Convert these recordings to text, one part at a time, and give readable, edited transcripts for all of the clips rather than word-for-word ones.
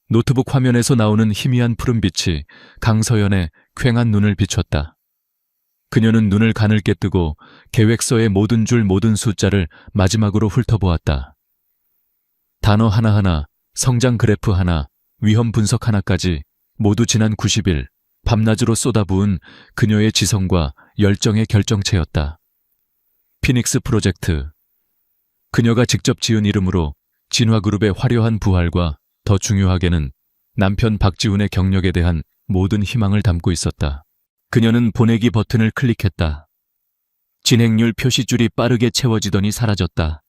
노트북 화면에서 나오는 희미한 푸른빛이 강서연의 퀭한 눈을 비췄다. 그녀는 눈을 가늘게 뜨고 계획서의 모든 줄 모든 숫자를 마지막으로 훑어보았다. 단어 하나하나, 성장 그래프 하나, 위험 분석 하나까지 모두 지난 90일 밤낮으로 쏟아부은 그녀의 지성과 열정의 결정체였다. 피닉스 프로젝트. 그녀가 직접 지은 이름으로 진화그룹의 화려한 부활과 더 중요하게는 남편 박지훈의 경력에 대한 모든 희망을 담고 있었다. 그녀는 보내기 버튼을 클릭했다. 진행률 표시줄이 빠르게 채워지더니 사라졌다.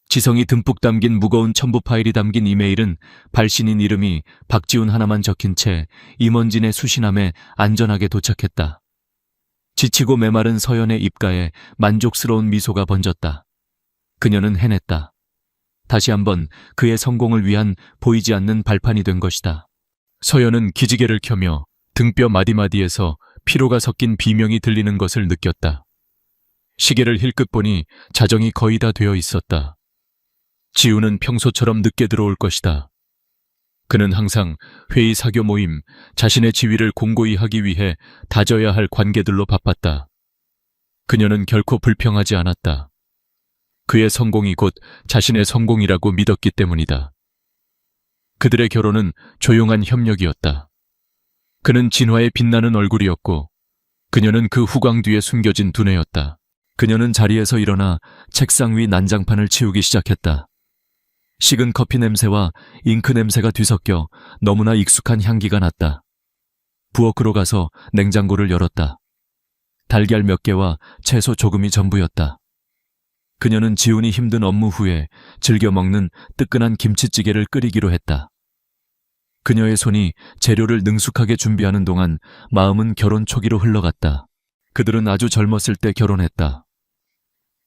지성이 듬뿍 담긴 무거운 첨부 파일이 담긴 이메일은 발신인 이름이 박지훈 하나만 적힌 채 임원진의 수신함에 안전하게 도착했다. 지치고 메마른 서연의 입가에 만족스러운 미소가 번졌다. 그녀는 해냈다. 다시 한번 그의 성공을 위한 보이지 않는 발판이 된 것이다. 서연은 기지개를 켜며 등뼈 마디마디에서 피로가 섞인 비명이 들리는 것을 느꼈다. 시계를 힐끗 보니 자정이 거의 다 되어 있었다. 지우는 평소처럼 늦게 들어올 것이다. 그는 항상 회의 사교 모임, 자신의 지위를 공고히 하기 위해 다져야 할 관계들로 바빴다. 그녀는 결코 불평하지 않았다. 그의 성공이 곧 자신의 성공이라고 믿었기 때문이다. 그들의 결혼은 조용한 협력이었다. 그는 진화의 빛나는 얼굴이었고 그녀는 그 후광 뒤에 숨겨진 두뇌였다. 그녀는 자리에서 일어나 책상 위 난장판을 치우기 시작했다. 식은 커피 냄새와 잉크 냄새가 뒤섞여 너무나 익숙한 향기가 났다. 부엌으로 가서 냉장고를 열었다. 달걀 몇 개와 채소 조금이 전부였다. 그녀는 지훈이 힘든 업무 후에 즐겨 먹는 뜨끈한 김치찌개를 끓이기로 했다. 그녀의 손이 재료를 능숙하게 준비하는 동안 마음은 결혼 초기로 흘러갔다. 그들은 아주 젊었을 때 결혼했다.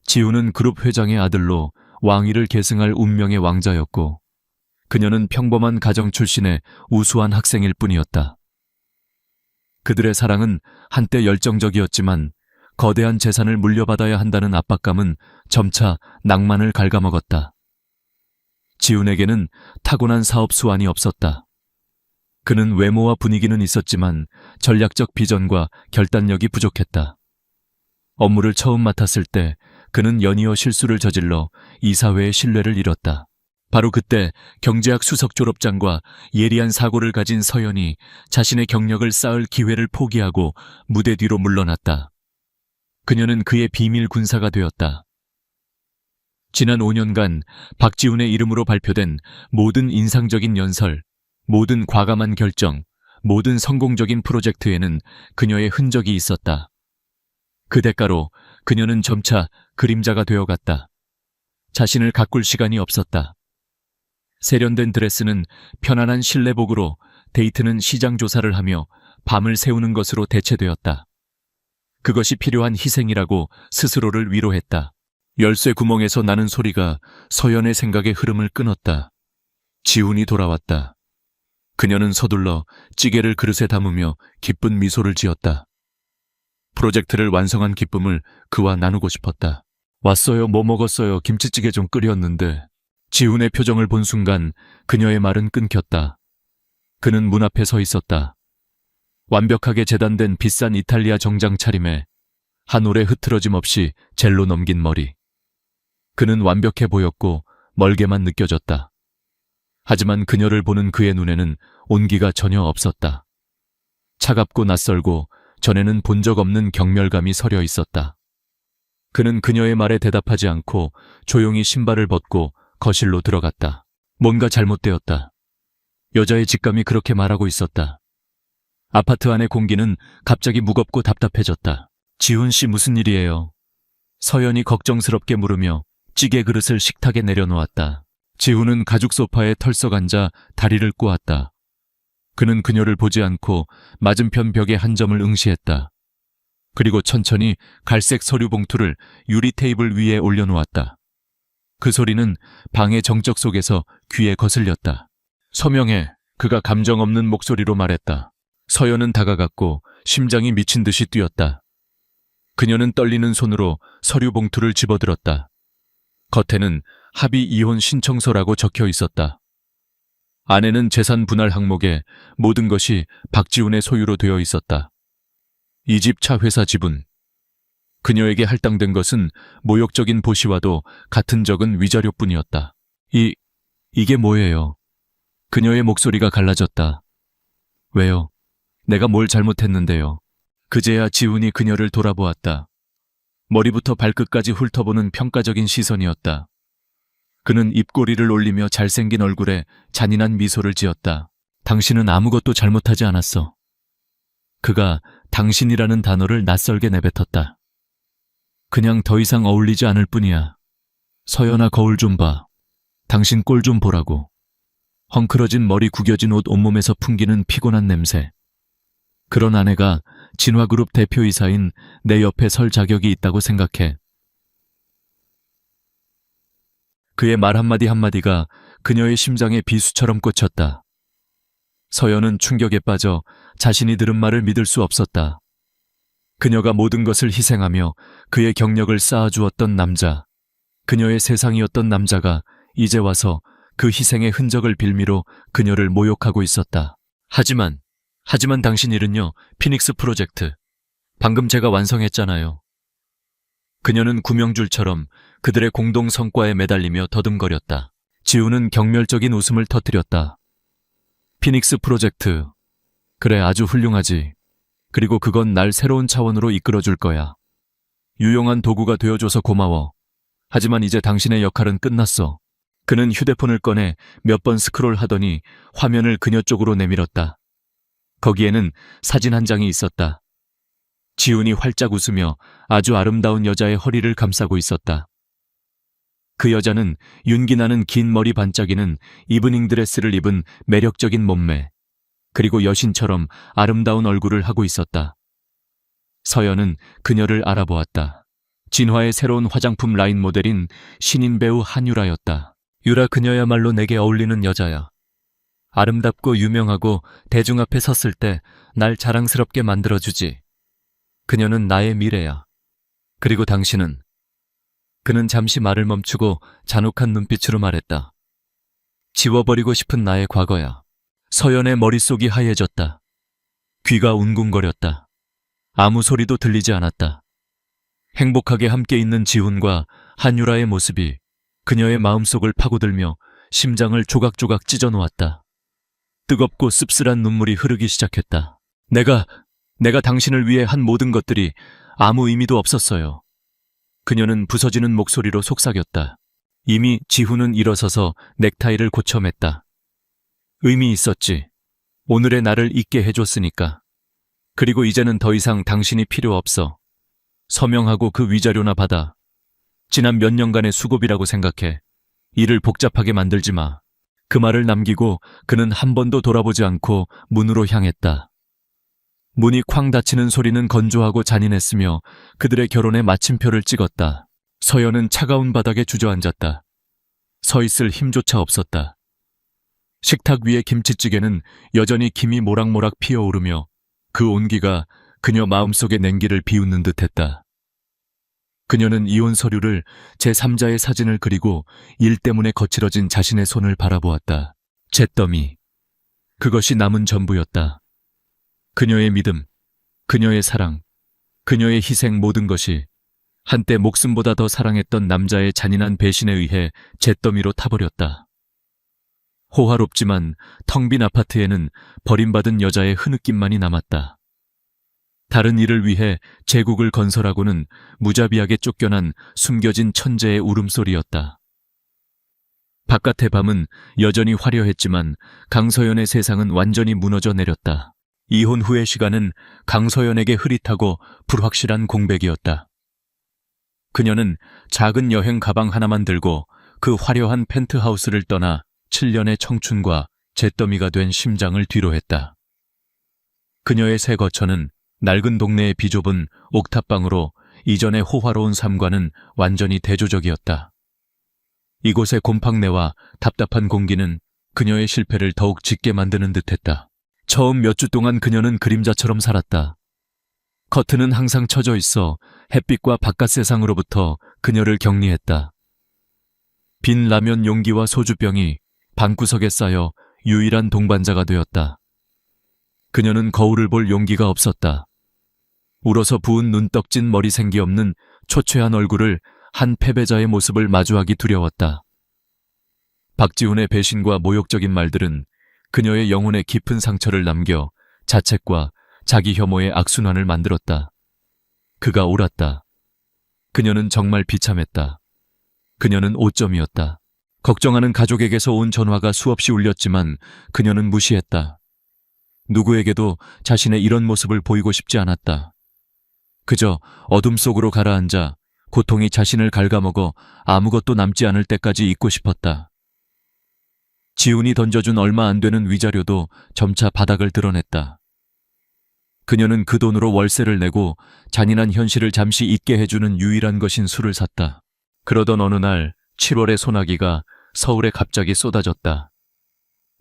지훈은 그룹 회장의 아들로 왕위를 계승할 운명의 왕자였고 그녀는 평범한 가정 출신의 우수한 학생일 뿐이었다. 그들의 사랑은 한때 열정적이었지만 거대한 재산을 물려받아야 한다는 압박감은 점차 낭만을 갉아먹었다. 지훈에게는 타고난 사업 수완이 없었다. 그는 외모와 분위기는 있었지만 전략적 비전과 결단력이 부족했다. 업무를 처음 맡았을 때 그는 연이어 실수를 저질러 이사회의 신뢰를 잃었다. 바로 그때 경제학 수석 졸업장과 예리한 사고를 가진 서연이 자신의 경력을 쌓을 기회를 포기하고 무대 뒤로 물러났다. 그녀는 그의 비밀 군사가 되었다. 지난 5년간 박지훈의 이름으로 발표된 모든 인상적인 연설, 모든 과감한 결정, 모든 성공적인 프로젝트에는 그녀의 흔적이 있었다. 그 대가로 그녀는 점차 그림자가 되어갔다. 자신을 가꿀 시간이 없었다. 세련된 드레스는 편안한 실내복으로, 데이트는 시장 조사를 하며 밤을 새우는 것으로 대체되었다. 그것이 필요한 희생이라고 스스로를 위로했다. 열쇠 구멍에서 나는 소리가 서연의 생각의 흐름을 끊었다. 지훈이 돌아왔다. 그녀는 서둘러 찌개를 그릇에 담으며 기쁜 미소를 지었다. 프로젝트를 완성한 기쁨을 그와 나누고 싶었다. 왔어요, 뭐 먹었어요, 김치찌개 좀 끓였는데. 지훈의 표정을 본 순간 그녀의 말은 끊겼다. 그는 문 앞에 서 있었다. 완벽하게 재단된 비싼 이탈리아 정장 차림에 한 올에 흐트러짐 없이 젤로 넘긴 머리. 그는 완벽해 보였고 멀게만 느껴졌다. 하지만 그녀를 보는 그의 눈에는 온기가 전혀 없었다. 차갑고 낯설고 전에는 본 적 없는 경멸감이 서려 있었다. 그는 그녀의 말에 대답하지 않고 조용히 신발을 벗고 거실로 들어갔다. 뭔가 잘못되었다. 여자의 직감이 그렇게 말하고 있었다. 아파트 안의 공기는 갑자기 무겁고 답답해졌다. 지훈 씨 무슨 일이에요? 서연이 걱정스럽게 물으며 찌개 그릇을 식탁에 내려놓았다. 지훈은 가죽 소파에 털썩 앉아 다리를 꼬았다. 그는 그녀를 보지 않고 맞은편 벽에 한 점을 응시했다. 그리고 천천히 갈색 서류 봉투를 유리 테이블 위에 올려놓았다. 그 소리는 방의 정적 속에서 귀에 거슬렸다. 서명해, 그가 감정 없는 목소리로 말했다. 서연은 다가갔고 심장이 미친 듯이 뛰었다. 그녀는 떨리는 손으로 서류 봉투를 집어들었다. 겉에는 합의 이혼 신청서라고 적혀 있었다. 아내는 재산 분할 항목에 모든 것이 박지훈의 소유로 되어 있었다. 이 집 차 회사 지분. 그녀에게 할당된 것은 모욕적인 보시와도 같은 적은 위자료뿐이었다. 이게 뭐예요? 그녀의 목소리가 갈라졌다. 왜요? 내가 뭘 잘못했는데요? 그제야 지훈이 그녀를 돌아보았다. 머리부터 발끝까지 훑어보는 평가적인 시선이었다. 그는 입꼬리를 올리며 잘생긴 얼굴에 잔인한 미소를 지었다. 당신은 아무것도 잘못하지 않았어. 그가 당신이라는 단어를 낯설게 내뱉었다. 그냥 더 이상 어울리지 않을 뿐이야. 서연아, 거울 좀 봐. 당신 꼴 좀 보라고. 헝클어진 머리, 구겨진 옷, 온몸에서 풍기는 피곤한 냄새. 그런 아내가 진화그룹 대표이사인 내 옆에 설 자격이 있다고 생각해. 그의 말 한마디 한마디가 그녀의 심장에 비수처럼 꽂혔다. 서연은 충격에 빠져 자신이 들은 말을 믿을 수 없었다. 그녀가 모든 것을 희생하며 그의 경력을 쌓아주었던 남자, 그녀의 세상이었던 남자가 이제 와서 그 희생의 흔적을 빌미로 그녀를 모욕하고 있었다. 하지만 당신 일은요, 피닉스 프로젝트. 방금 제가 완성했잖아요. 그녀는 구명줄처럼 그들의 공동 성과에 매달리며 더듬거렸다. 지훈은 경멸적인 웃음을 터뜨렸다. 피닉스 프로젝트. 그래, 아주 훌륭하지. 그리고 그건 날 새로운 차원으로 이끌어줄 거야. 유용한 도구가 되어줘서 고마워. 하지만 이제 당신의 역할은 끝났어. 그는 휴대폰을 꺼내 몇 번 스크롤 하더니 화면을 그녀 쪽으로 내밀었다. 거기에는 사진 한 장이 있었다. 지훈이 활짝 웃으며 아주 아름다운 여자의 허리를 감싸고 있었다. 그 여자는 윤기나는 긴 머리, 반짝이는 이브닝 드레스를 입은 매력적인 몸매, 그리고 여신처럼 아름다운 얼굴을 하고 있었다. 서연은 그녀를 알아보았다. 진화의 새로운 화장품 라인 모델인 신인 배우 한유라였다. 유라, 그녀야말로 내게 어울리는 여자야. 아름답고 유명하고 대중 앞에 섰을 때 날 자랑스럽게 만들어주지. 그녀는 나의 미래야. 그리고 당신은? 그는 잠시 말을 멈추고 잔혹한 눈빛으로 말했다. 지워버리고 싶은 나의 과거야. 서연의 머릿속이 하얘졌다. 귀가 웅궁거렸다. 아무 소리도 들리지 않았다. 행복하게 함께 있는 지훈과 한유라의 모습이 그녀의 마음속을 파고들며 심장을 조각조각 찢어놓았다. 뜨겁고 씁쓸한 눈물이 흐르기 시작했다. 내가 당신을 위해 한 모든 것들이 아무 의미도 없었어요. 그녀는 부서지는 목소리로 속삭였다. 이미 지훈은 일어서서 넥타이를 고쳐 맸다. 의미 있었지. 오늘의 나를 잊게 해줬으니까. 그리고 이제는 더 이상 당신이 필요 없어. 서명하고 그 위자료나 받아. 지난 몇 년간의 수고비라고 생각해. 일을 복잡하게 만들지 마. 그 말을 남기고 그는 한 번도 돌아보지 않고 문으로 향했다. 문이 쾅 닫히는 소리는 건조하고 잔인했으며 그들의 결혼에 마침표를 찍었다. 서연은 차가운 바닥에 주저앉았다. 서 있을 힘조차 없었다. 식탁 위의 김치찌개는 여전히 김이 모락모락 피어오르며 그 온기가 그녀 마음속의 냉기를 비웃는 듯했다. 그녀는 이혼 서류를 제3자의 사진을 그리고 일 때문에 거칠어진 자신의 손을 바라보았다. 잿더미. 그것이 남은 전부였다. 그녀의 믿음, 그녀의 사랑, 그녀의 희생, 모든 것이 한때 목숨보다 더 사랑했던 남자의 잔인한 배신에 의해 잿더미로 타버렸다. 호화롭지만 텅 빈 아파트에는 버림받은 여자의 흐느낌만이 남았다. 다른 일을 위해 제국을 건설하고는 무자비하게 쫓겨난 숨겨진 천재의 울음소리였다. 바깥의 밤은 여전히 화려했지만 강서연의 세상은 완전히 무너져 내렸다. 이혼 후의 시간은 강서연에게 흐릿하고 불확실한 공백이었다. 그녀는 작은 여행 가방 하나만 들고 그 화려한 펜트하우스를 떠나 7년의 청춘과 잿더미가 된 심장을 뒤로 했다. 그녀의 새 거처는 낡은 동네의 비좁은 옥탑방으로 이전의 호화로운 삶과는 완전히 대조적이었다. 이곳의 곰팡내와 답답한 공기는 그녀의 실패를 더욱 짙게 만드는 듯했다. 처음 몇 주 동안 그녀는 그림자처럼 살았다. 커튼은 항상 쳐져 있어 햇빛과 바깥 세상으로부터 그녀를 격리했다. 빈 라면 용기와 소주병이 방구석에 쌓여 유일한 동반자가 되었다. 그녀는 거울을 볼 용기가 없었다. 울어서 부은 눈떡진 머리 생기 없는 초췌한 얼굴을 한 패배자의 모습을 마주하기 두려웠다. 박지훈의 배신과 모욕적인 말들은 그녀의 영혼에 깊은 상처를 남겨 자책과 자기 혐오의 악순환을 만들었다. 그가 옳았다. 그녀는 정말 비참했다. 그녀는 오점이었다. 걱정하는 가족에게서 온 전화가 수없이 울렸지만 그녀는 무시했다. 누구에게도 자신의 이런 모습을 보이고 싶지 않았다. 그저 어둠 속으로 가라앉아 고통이 자신을 갉아먹어 아무것도 남지 않을 때까지 있고 싶었다. 지훈이 던져준 얼마 안 되는 위자료도 점차 바닥을 드러냈다. 그녀는 그 돈으로 월세를 내고 잔인한 현실을 잠시 잊게 해주는 유일한 것인 술을 샀다. 그러던 어느 날 7월의 소나기가 서울에 갑자기 쏟아졌다.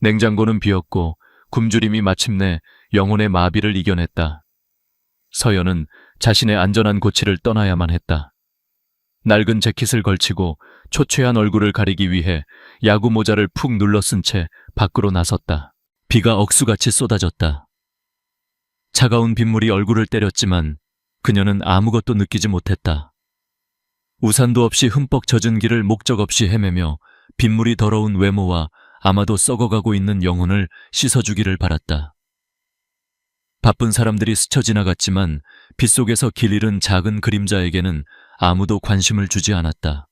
냉장고는 비었고 굶주림이 마침내 영혼의 마비를 이겨냈다. 서연은 자신의 안전한 고치를 떠나야만 했다. 낡은 재킷을 걸치고 초췌한 얼굴을 가리기 위해 야구 모자를 푹 눌러 쓴 채 밖으로 나섰다. 비가 억수같이 쏟아졌다. 차가운 빗물이 얼굴을 때렸지만 그녀는 아무것도 느끼지 못했다. 우산도 없이 흠뻑 젖은 길을 목적 없이 헤매며 빗물이 더러운 외모와 아마도 썩어가고 있는 영혼을 씻어주기를 바랐다. 바쁜 사람들이 스쳐 지나갔지만 빗속에서 길 잃은 작은 그림자에게는 아무도 관심을 주지 않았다.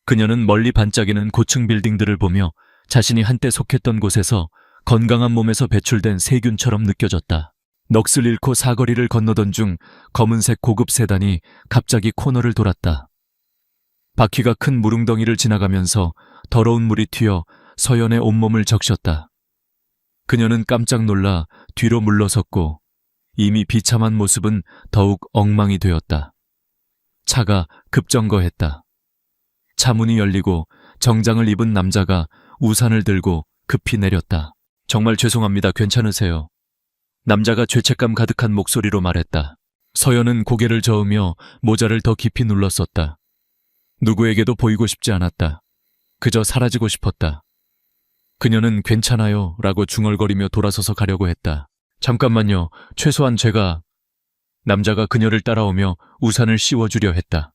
그녀는 멀리 반짝이는 고층 빌딩들을 보며 자신이 한때 속했던 곳에서 건강한 몸에서 배출된 세균처럼 느껴졌다. 넋을 잃고 사거리를 건너던 중 검은색 고급 세단이 갑자기 코너를 돌았다. 바퀴가 큰 무릉덩이를 지나가면서 더러운 물이 튀어 서연의 온몸을 적셨다. 그녀는 깜짝 놀라 뒤로 물러섰고 이미 비참한 모습은 더욱 엉망이 되었다. 차가 급정거했다. 차 문이 열리고 정장을 입은 남자가 우산을 들고 급히 내렸다. 정말 죄송합니다. 괜찮으세요? 남자가 죄책감 가득한 목소리로 말했다. 서연은 고개를 저으며 모자를 더 깊이 눌렀었다. 누구에게도 보이고 싶지 않았다. 그저 사라지고 싶었다. 그녀는 괜찮아요 라고 중얼거리며 돌아서서 가려고 했다. 잠깐만요. 최소한 제가... 남자가 그녀를 따라오며 우산을 씌워주려 했다.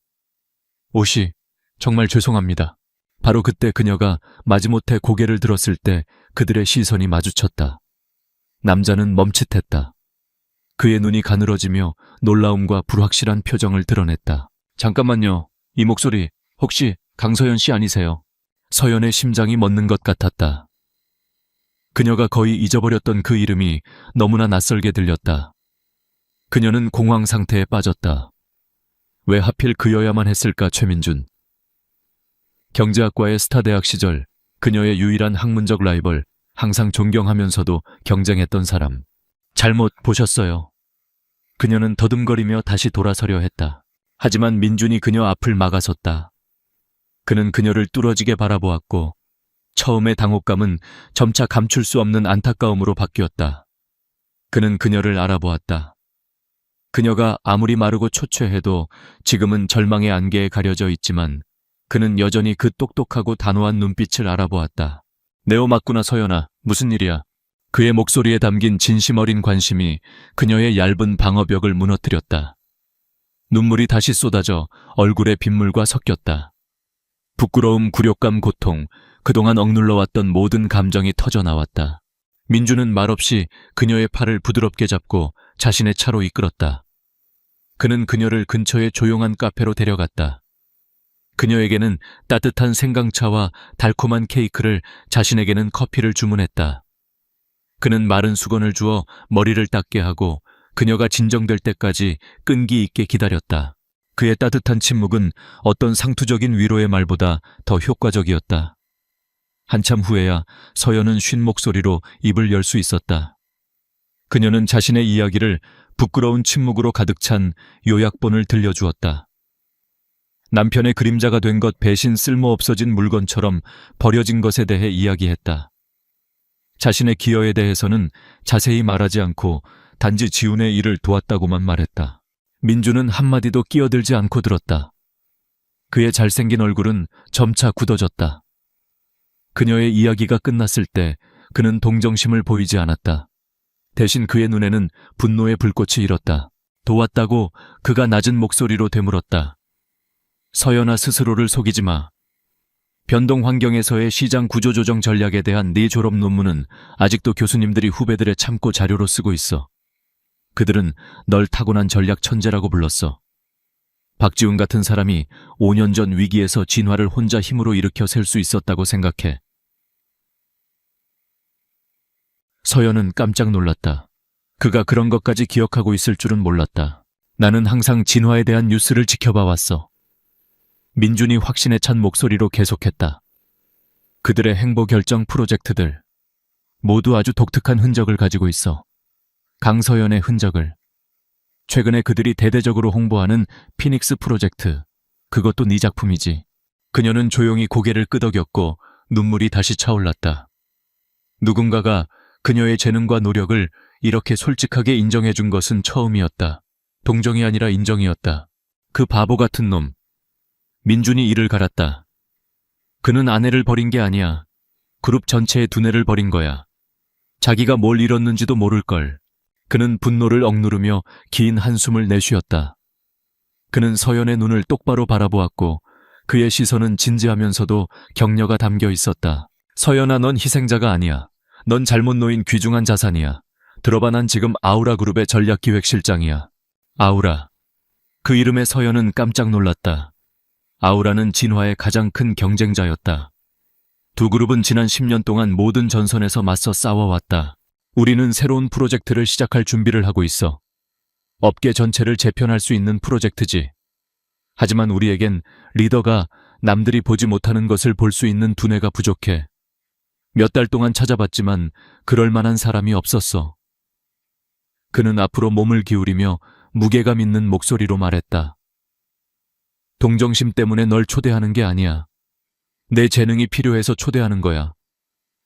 옷이 정말 죄송합니다. 바로 그때 그녀가 마지못해 고개를 들었을 때 그들의 시선이 마주쳤다. 남자는 멈칫했다. 그의 눈이 가늘어지며 놀라움과 불확실한 표정을 드러냈다. 잠깐만요. 이 목소리 혹시 강서연 씨 아니세요? 서연의 심장이 멎는 것 같았다. 그녀가 거의 잊어버렸던 그 이름이 너무나 낯설게 들렸다. 그녀는 공황 상태에 빠졌다. 왜 하필 그여야만 했을까, 최민준. 경제학과의 스타대학 시절 그녀의 유일한 학문적 라이벌, 항상 존경하면서도 경쟁했던 사람. 잘못 보셨어요. 그녀는 더듬거리며 다시 돌아서려 했다. 하지만 민준이 그녀 앞을 막아섰다. 그는 그녀를 뚫어지게 바라보았고 처음의 당혹감은 점차 감출 수 없는 안타까움으로 바뀌었다. 그는 그녀를 알아보았다. 그녀가 아무리 마르고 초췌해도 지금은 절망의 안개에 가려져 있지만 그는 여전히 그 똑똑하고 단호한 눈빛을 알아보았다. 네오 맞구나 서연아. 무슨 일이야? 그의 목소리에 담긴 진심 어린 관심이 그녀의 얇은 방어벽을 무너뜨렸다. 눈물이 다시 쏟아져 얼굴에 빗물과 섞였다. 부끄러움, 굴욕감, 고통, 그동안 억눌러왔던 모든 감정이 터져나왔다. 민주는 말없이 그녀의 팔을 부드럽게 잡고 자신의 차로 이끌었다. 그는 그녀를 근처의 조용한 카페로 데려갔다. 그녀에게는 따뜻한 생강차와 달콤한 케이크를, 자신에게는 커피를 주문했다. 그는 마른 수건을 주어 머리를 닦게 하고 그녀가 진정될 때까지 끈기 있게 기다렸다. 그의 따뜻한 침묵은 어떤 상투적인 위로의 말보다 더 효과적이었다. 한참 후에야 서연은 쉰 목소리로 입을 열 수 있었다. 그녀는 자신의 이야기를 부끄러운 침묵으로 가득 찬 요약본을 들려주었다. 남편의 그림자가 된 것, 배신, 쓸모없어진 물건처럼 버려진 것에 대해 이야기했다. 자신의 기여에 대해서는 자세히 말하지 않고 단지 지훈의 일을 도왔다고만 말했다. 민주는 한마디도 끼어들지 않고 들었다. 그의 잘생긴 얼굴은 점차 굳어졌다. 그녀의 이야기가 끝났을 때 그는 동정심을 보이지 않았다. 대신 그의 눈에는 분노의 불꽃이 일었다. 도왔다고 그가 낮은 목소리로 되물었다. 서연아, 스스로를 속이지 마. 변동 환경에서의 시장 구조조정 전략에 대한 네 졸업 논문은 아직도 교수님들이 후배들의 참고 자료로 쓰고 있어. 그들은 널 타고난 전략 천재라고 불렀어. 박지훈 같은 사람이 5년 전 위기에서 진화를 혼자 힘으로 일으켜 셀 수 있었다고 생각해. 서연은 깜짝 놀랐다. 그가 그런 것까지 기억하고 있을 줄은 몰랐다. 나는 항상 진화에 대한 뉴스를 지켜봐 왔어. 민준이 확신에 찬 목소리로 계속했다. 그들의 행보 결정 프로젝트들 모두 아주 독특한 흔적을 가지고 있어. 강서연의 흔적을. 최근에 그들이 대대적으로 홍보하는 피닉스 프로젝트. 그것도 네 작품이지. 그녀는 조용히 고개를 끄덕였고 눈물이 다시 차올랐다. 누군가가 그녀의 재능과 노력을 이렇게 솔직하게 인정해 준 것은 처음이었다. 동정이 아니라 인정이었다. 그 바보 같은 놈. 민준이 이를 갈았다. 그는 아내를 버린 게 아니야. 그룹 전체의 두뇌를 버린 거야. 자기가 뭘 잃었는지도 모를걸. 그는 분노를 억누르며 긴 한숨을 내쉬었다. 그는 서연의 눈을 똑바로 바라보았고 그의 시선은 진지하면서도 격려가 담겨 있었다. 서연아, 넌 희생자가 아니야. 넌 잘못 놓인 귀중한 자산이야. 들어봐, 난 지금 아우라 그룹의 전략기획실장이야. 아우라. 그 이름에 서연은 깜짝 놀랐다. 아우라는 진화의 가장 큰 경쟁자였다. 두 그룹은 지난 10년 동안 모든 전선에서 맞서 싸워왔다. 우리는 새로운 프로젝트를 시작할 준비를 하고 있어. 업계 전체를 재편할 수 있는 프로젝트지. 하지만 우리에겐 리더가 남들이 보지 못하는 것을 볼 수 있는 두뇌가 부족해. 몇 달 동안 찾아봤지만 그럴 만한 사람이 없었어. 그는 앞으로 몸을 기울이며 무게감 있는 목소리로 말했다. 동정심 때문에 널 초대하는 게 아니야. 내 재능이 필요해서 초대하는 거야.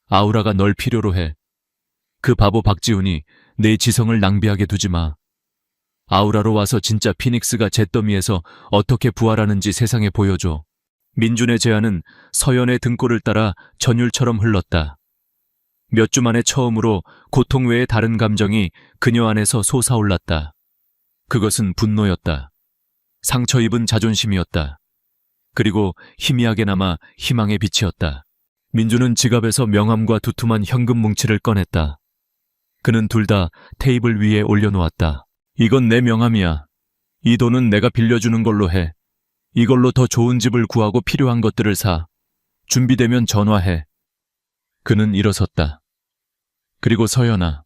아우라가 널 필요로 해. 그 바보 박지훈이 내 지성을 낭비하게 두지 마. 아우라로 와서 진짜 피닉스가 잿더미에서 어떻게 부활하는지 세상에 보여줘. 민준의 제안은 서연의 등골을 따라 전율처럼 흘렀다. 몇 주 만에 처음으로 고통 외의 다른 감정이 그녀 안에서 솟아올랐다. 그것은 분노였다. 상처 입은 자존심이었다. 그리고 희미하게나마 희망의 빛이었다. 민준은 지갑에서 명함과 두툼한 현금 뭉치를 꺼냈다. 그는 둘 다 테이블 위에 올려놓았다. 이건 내 명함이야. 이 돈은 내가 빌려주는 걸로 해. 이걸로 더 좋은 집을 구하고 필요한 것들을 사. 준비되면 전화해. 그는 일어섰다. 그리고 서연아.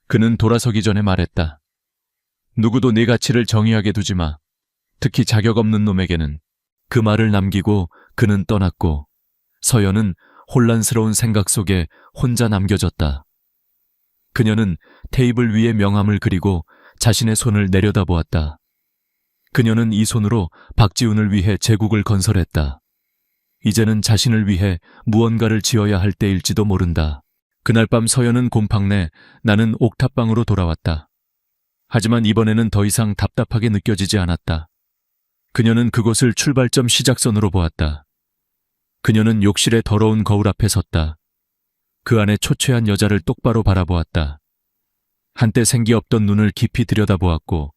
그는 돌아서기 전에 말했다. 누구도 네 가치를 정의하게 두지 마. 특히 자격 없는 놈에게는. 그 말을 남기고 그는 떠났고 서연은 혼란스러운 생각 속에 혼자 남겨졌다. 그녀는 테이블 위에 명함을 그리고 자신의 손을 내려다보았다. 그녀는 이 손으로 박지훈을 위해 제국을 건설했다. 이제는 자신을 위해 무언가를 지어야 할 때일지도 모른다. 그날 밤 서연은 곰팡내 나는 옥탑방으로 돌아왔다. 하지만 이번에는 더 이상 답답하게 느껴지지 않았다. 그녀는 그곳을 출발점 시작선으로 보았다. 그녀는 욕실의 더러운 거울 앞에 섰다. 그 안에 초췌한 여자를 똑바로 바라보았다. 한때 생기 없던 눈을 깊이 들여다보았고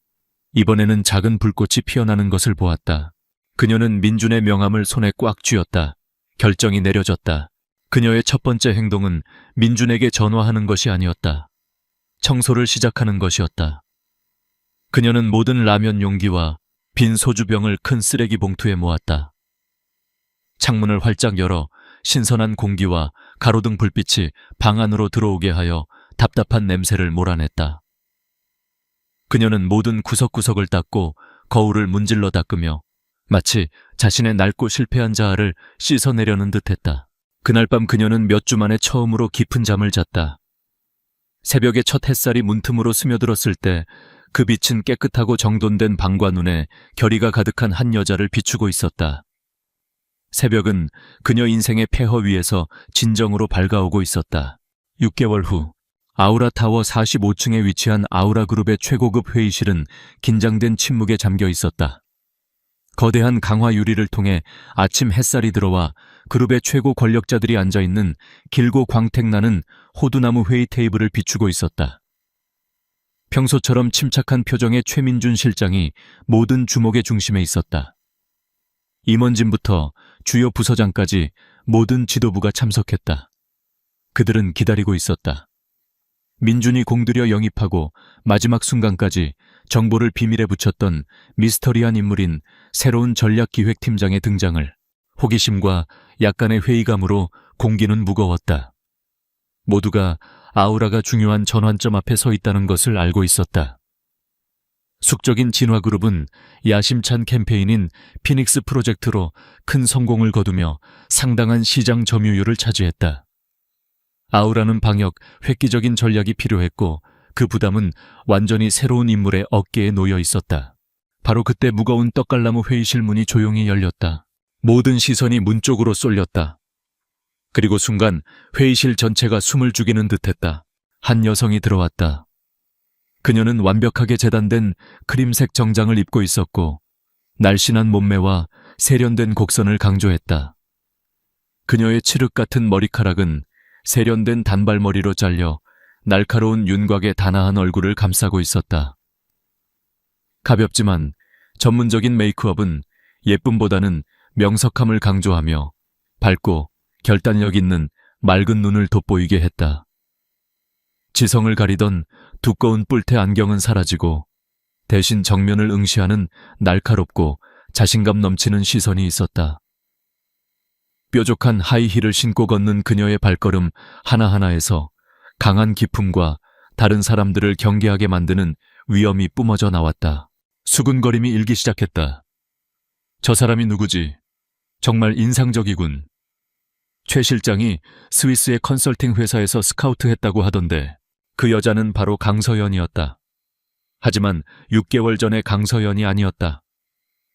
이번에는 작은 불꽃이 피어나는 것을 보았다. 그녀는 민준의 명함을 손에 꽉 쥐었다. 결정이 내려졌다. 그녀의 첫 번째 행동은 민준에게 전화하는 것이 아니었다. 청소를 시작하는 것이었다. 그녀는 모든 라면 용기와 빈 소주병을 큰 쓰레기 봉투에 모았다. 창문을 활짝 열어 신선한 공기와 가로등 불빛이 방 안으로 들어오게 하여 답답한 냄새를 몰아냈다. 그녀는 모든 구석구석을 닦고 거울을 문질러 닦으며 마치 자신의 낡고 실패한 자아를 씻어내려는 듯했다. 그날 밤 그녀는 몇 주 만에 처음으로 깊은 잠을 잤다. 새벽에 첫 햇살이 문틈으로 스며들었을 때 그 빛은 깨끗하고 정돈된 방과 눈에 결의가 가득한 한 여자를 비추고 있었다. 새벽은 그녀 인생의 폐허 위에서 진정으로 밝아오고 있었다. 6개월 후 아우라타워 45층에 위치한 아우라그룹의 최고급 회의실은 긴장된 침묵에 잠겨 있었다. 거대한 강화 유리를 통해 아침 햇살이 들어와 그룹의 최고 권력자들이 앉아있는 길고 광택나는 호두나무 회의 테이블을 비추고 있었다. 평소처럼 침착한 표정의 최민준 실장이 모든 주목의 중심에 있었다. 임원진부터 주요 부서장까지 모든 지도부가 참석했다. 그들은 기다리고 있었다. 민준이 공들여 영입하고 마지막 순간까지 정보를 비밀에 붙였던 미스터리한 인물인 새로운 전략기획팀장의 등장을 호기심과 약간의 회의감으로 공기는 무거웠다. 모두가 아우라가 중요한 전환점 앞에 서 있다는 것을 알고 있었다. 숙적인 진화그룹은 야심찬 캠페인인 피닉스 프로젝트로 큰 성공을 거두며 상당한 시장 점유율을 차지했다. 아우라는 방역, 획기적인 전략이 필요했고 그 부담은 완전히 새로운 인물의 어깨에 놓여 있었다. 바로 그때 무거운 떡갈나무 회의실 문이 조용히 열렸다. 모든 시선이 문 쪽으로 쏠렸다. 그리고 순간 회의실 전체가 숨을 죽이는 듯했다. 한 여성이 들어왔다. 그녀는 완벽하게 재단된 크림색 정장을 입고 있었고 날씬한 몸매와 세련된 곡선을 강조했다. 그녀의 칠흑 같은 머리카락은 세련된 단발머리로 잘려 날카로운 윤곽의 단아한 얼굴을 감싸고 있었다. 가볍지만 전문적인 메이크업은 예쁨보다는 명석함을 강조하며 밝고 결단력 있는 맑은 눈을 돋보이게 했다. 지성을 가리던 두꺼운 뿔테 안경은 사라지고 대신 정면을 응시하는 날카롭고 자신감 넘치는 시선이 있었다. 뾰족한 하이힐을 신고 걷는 그녀의 발걸음 하나하나에서 강한 기품과 다른 사람들을 경계하게 만드는 위엄이 뿜어져 나왔다. 수군거림이 일기 시작했다. 저 사람이 누구지? 정말 인상적이군. 최 실장이 스위스의 컨설팅 회사에서 스카우트했다고 하던데 그 여자는 바로 강서연이었다. 하지만 6개월 전의 강서연이 아니었다.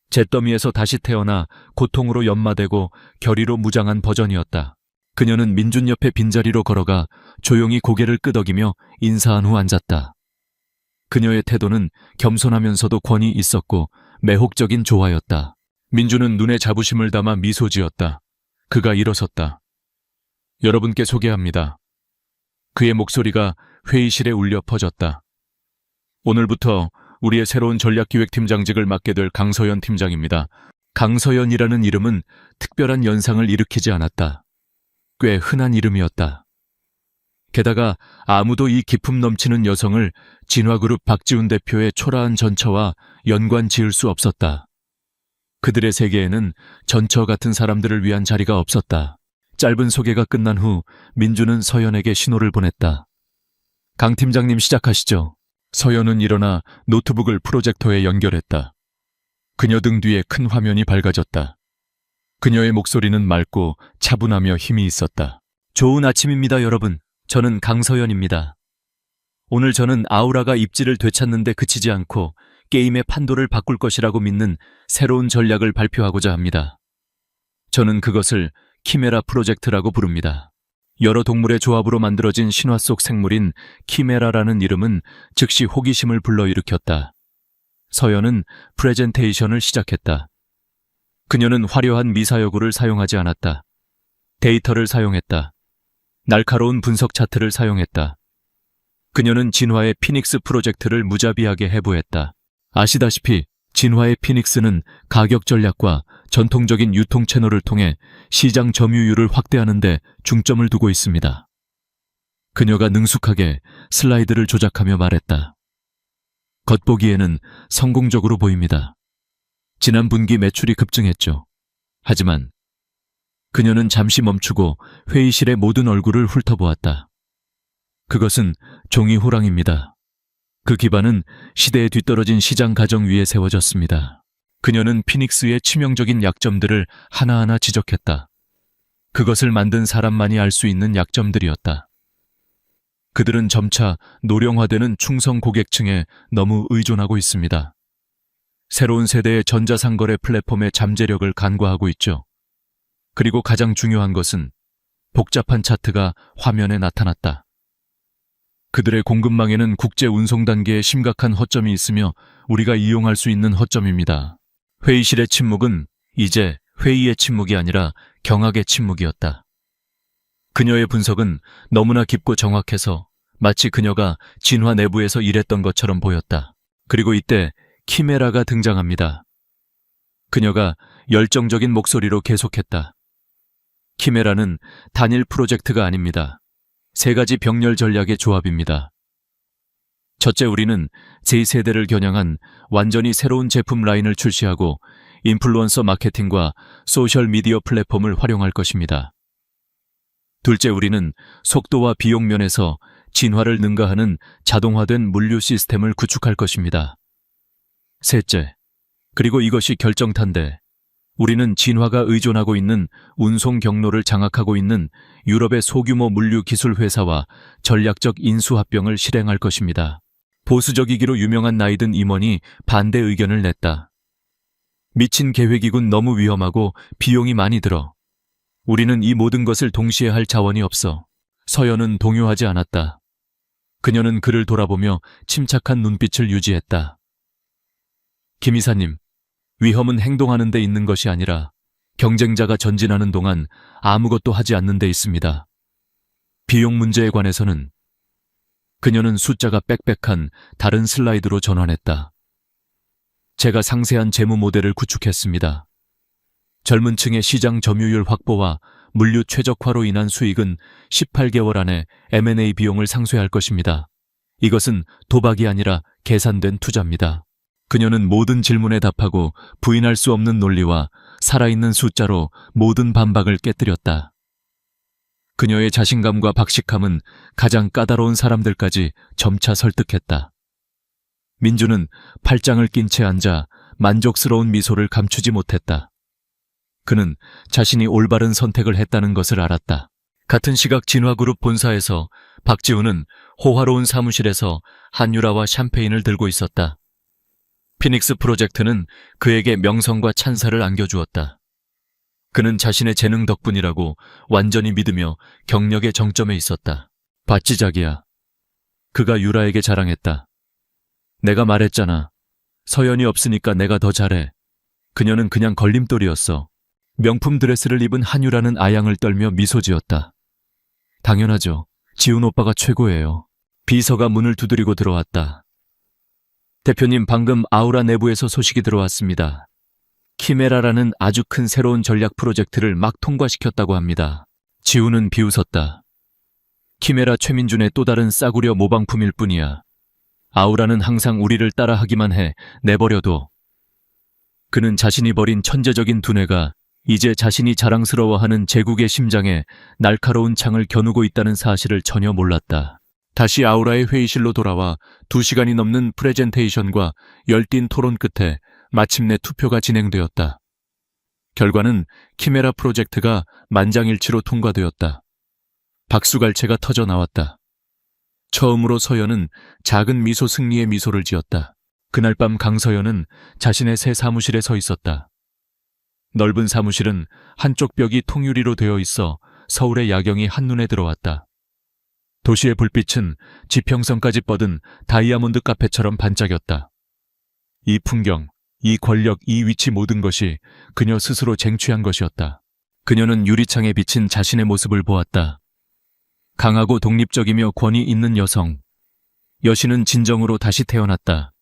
잿더미에서 다시 태어나 고통으로 연마되고 결의로 무장한 버전이었다. 그녀는 민준 옆에 빈자리로 걸어가 조용히 고개를 끄덕이며 인사한 후 앉았다. 그녀의 태도는 겸손하면서도 권위 있었고 매혹적인 조화였다. 민준은 눈에 자부심을 담아 미소 지었다. 그가 일어섰다. 여러분께 소개합니다. 그의 목소리가 회의실에 울려 퍼졌다. 오늘부터 우리의 새로운 전략기획팀장직을 맡게 될 강서연 팀장입니다. 강서연이라는 이름은 특별한 연상을 일으키지 않았다. 꽤 흔한 이름이었다. 게다가 아무도 이 기품 넘치는 여성을 진화그룹 박지훈 대표의 초라한 전처와 연관 지을 수 없었다. 그들의 세계에는 전처 같은 사람들을 위한 자리가 없었다. 짧은 소개가 끝난 후 민주는 서연에게 신호를 보냈다. 강 팀장님 시작하시죠. 서연은 일어나 노트북을 프로젝터에 연결했다. 그녀 등 뒤에 큰 화면이 밝아졌다. 그녀의 목소리는 맑고 차분하며 힘이 있었다. 좋은 아침입니다, 여러분. 저는 강서연입니다. 오늘 저는 아우라가 입지를 되찾는데 그치지 않고 게임의 판도를 바꿀 것이라고 믿는 새로운 전략을 발표하고자 합니다. 저는 그것을 키메라 프로젝트라고 부릅니다. 여러 동물의 조합으로 만들어진 신화 속 생물인 키메라라는 이름은 즉시 호기심을 불러일으켰다. 서연은 프레젠테이션을 시작했다. 그녀는 화려한 미사여구를 사용하지 않았다. 데이터를 사용했다. 날카로운 분석 차트를 사용했다. 그녀는 진화의 피닉스 프로젝트를 무자비하게 해부했다. 아시다시피 진화의 피닉스는 가격 전략과 전통적인 유통 채널을 통해 시장 점유율을 확대하는 데 중점을 두고 있습니다. 그녀가 능숙하게 슬라이드를 조작하며 말했다. 겉보기에는 성공적으로 보입니다. 지난 분기 매출이 급증했죠. 하지만 그녀는 잠시 멈추고 회의실의 모든 얼굴을 훑어보았다. 그것은 종이 호랑입니다. 그 기반은 시대에 뒤떨어진 시장 가정 위에 세워졌습니다. 그녀는 피닉스의 치명적인 약점들을 하나하나 지적했다. 그것을 만든 사람만이 알 수 있는 약점들이었다. 그들은 점차 노령화되는 충성 고객층에 너무 의존하고 있습니다. 새로운 세대의 전자상거래 플랫폼의 잠재력을 간과하고 있죠. 그리고 가장 중요한 것은 복잡한 차트가 화면에 나타났다. 그들의 공급망에는 국제 운송 단계에 심각한 허점이 있으며 우리가 이용할 수 있는 허점입니다. 회의실의 침묵은 이제 회의의 침묵이 아니라 경악의 침묵이었다. 그녀의 분석은 너무나 깊고 정확해서 마치 그녀가 진화 내부에서 일했던 것처럼 보였다. 그리고 이때 키메라가 등장합니다. 그녀가 열정적인 목소리로 계속했다. 키메라는 단일 프로젝트가 아닙니다. 3가지 병렬 전략의 조합입니다. 첫째, 우리는 제2세대를 겨냥한 완전히 새로운 제품 라인을 출시하고 인플루언서 마케팅과 소셜미디어 플랫폼을 활용할 것입니다. 둘째, 우리는 속도와 비용 면에서 진화를 능가하는 자동화된 물류 시스템을 구축할 것입니다. 셋째, 그리고 이것이 결정탄데, 우리는 진화가 의존하고 있는 운송 경로를 장악하고 있는 유럽의 소규모 물류 기술 회사와 전략적 인수합병을 실행할 것입니다. 보수적이기로 유명한 나이든 임원이 반대 의견을 냈다. 미친 계획이군. 너무 위험하고 비용이 많이 들어. 우리는 이 모든 것을 동시에 할 자원이 없어. 서연은 동요하지 않았다. 그녀는 그를 돌아보며 침착한 눈빛을 유지했다. 김 이사님, 위험은 행동하는 데 있는 것이 아니라 경쟁자가 전진하는 동안 아무것도 하지 않는 데 있습니다. 비용 문제에 관해서는 그녀는 숫자가 빽빽한 다른 슬라이드로 전환했다. 제가 상세한 재무 모델을 구축했습니다. 젊은 층의 시장 점유율 확보와 물류 최적화로 인한 수익은 18개월 안에 M&A 비용을 상쇄할 것입니다. 이것은 도박이 아니라 계산된 투자입니다. 그녀는 모든 질문에 답하고 부인할 수 없는 논리와 살아있는 숫자로 모든 반박을 깨뜨렸다. 그녀의 자신감과 박식함은 가장 까다로운 사람들까지 점차 설득했다. 민주는 팔짱을 낀 채 앉아 만족스러운 미소를 감추지 못했다. 그는 자신이 올바른 선택을 했다는 것을 알았다. 같은 시각 진화그룹 본사에서 박지훈은 호화로운 사무실에서 한유라와 샴페인을 들고 있었다. 피닉스 프로젝트는 그에게 명성과 찬사를 안겨주었다. 그는 자신의 재능 덕분이라고 완전히 믿으며 경력의 정점에 있었다. 봤지 자기야. 그가 유라에게 자랑했다. 내가 말했잖아. 서연이 없으니까 내가 더 잘해. 그녀는 그냥 걸림돌이었어. 명품 드레스를 입은 한유라는 아양을 떨며 미소 지었다. 당연하죠. 지훈 오빠가 최고예요. 비서가 문을 두드리고 들어왔다. 대표님, 방금 아우라 내부에서 소식이 들어왔습니다. 키메라라는 아주 큰 새로운 전략 프로젝트를 막 통과시켰다고 합니다. 지훈은 비웃었다. 키메라 최민준의 또 다른 싸구려 모방품일 뿐이야. 아우라는 항상 우리를 따라하기만 해. 내버려둬. 그는 자신이 버린 천재적인 두뇌가 이제 자신이 자랑스러워하는 제국의 심장에 날카로운 창을 겨누고 있다는 사실을 전혀 몰랐다. 다시 아우라의 회의실로 돌아와 2시간이 넘는 프레젠테이션과 열띤 토론 끝에 마침내 투표가 진행되었다. 결과는 키메라 프로젝트가 만장일치로 통과되었다. 박수갈채가 터져 나왔다. 처음으로 서연은 작은 미소 승리의 미소를 지었다. 그날 밤 강서연은 자신의 새 사무실에 서 있었다. 넓은 사무실은 한쪽 벽이 통유리로 되어 있어 서울의 야경이 한눈에 들어왔다. 도시의 불빛은 지평선까지 뻗은 다이아몬드 카페처럼 반짝였다. 이 풍경, 이 권력, 이 위치 모든 것이 그녀 스스로 쟁취한 것이었다. 그녀는 유리창에 비친 자신의 모습을 보았다. 강하고 독립적이며 권위 있는 여성. 여신은 진정으로 다시 태어났다.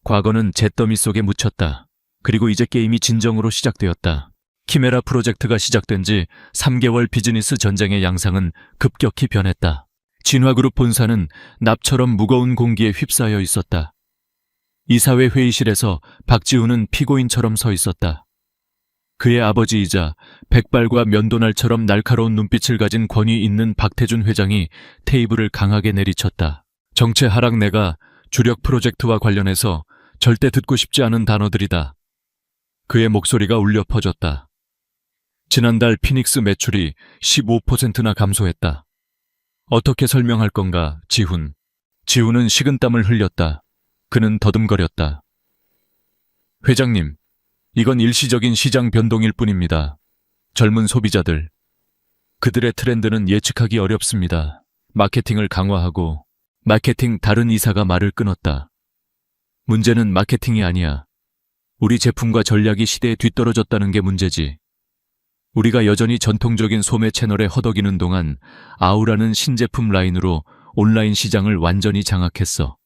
과거는 잿더미 속에 묻혔다. 그리고 이제 게임이 진정으로 시작되었다. 키메라 프로젝트가 시작된 지 3개월 비즈니스 전쟁의 양상은 급격히 변했다. 진화그룹 본사는 납처럼 무거운 공기에 휩싸여 있었다. 이사회 회의실에서 박지훈은 피고인처럼 서 있었다. 그의 아버지이자 백발과 면도날처럼 날카로운 눈빛을 가진 권위 있는 박태준 회장이 테이블을 강하게 내리쳤다. 정체 하락 내가 주력 프로젝트와 관련해서 절대 듣고 싶지 않은 단어들이다. 그의 목소리가 울려 퍼졌다. 지난달 피닉스 매출이 15%나 감소했다. 어떻게 설명할 건가, 지훈. 지훈은 식은땀을 흘렸다. 그는 더듬거렸다. 회장님, 이건 일시적인 시장 변동일 뿐입니다. 젊은 소비자들. 그들의 트렌드는 예측하기 어렵습니다. 마케팅을 강화하고. 다른 이사가 말을 끊었다. 문제는 마케팅이 아니야. 우리 제품과 전략이 시대에 뒤떨어졌다는 게 문제지. 우리가 여전히 전통적인 소매 채널에 허덕이는 동안 아우라는 신제품 라인으로 온라인 시장을 완전히 장악했어.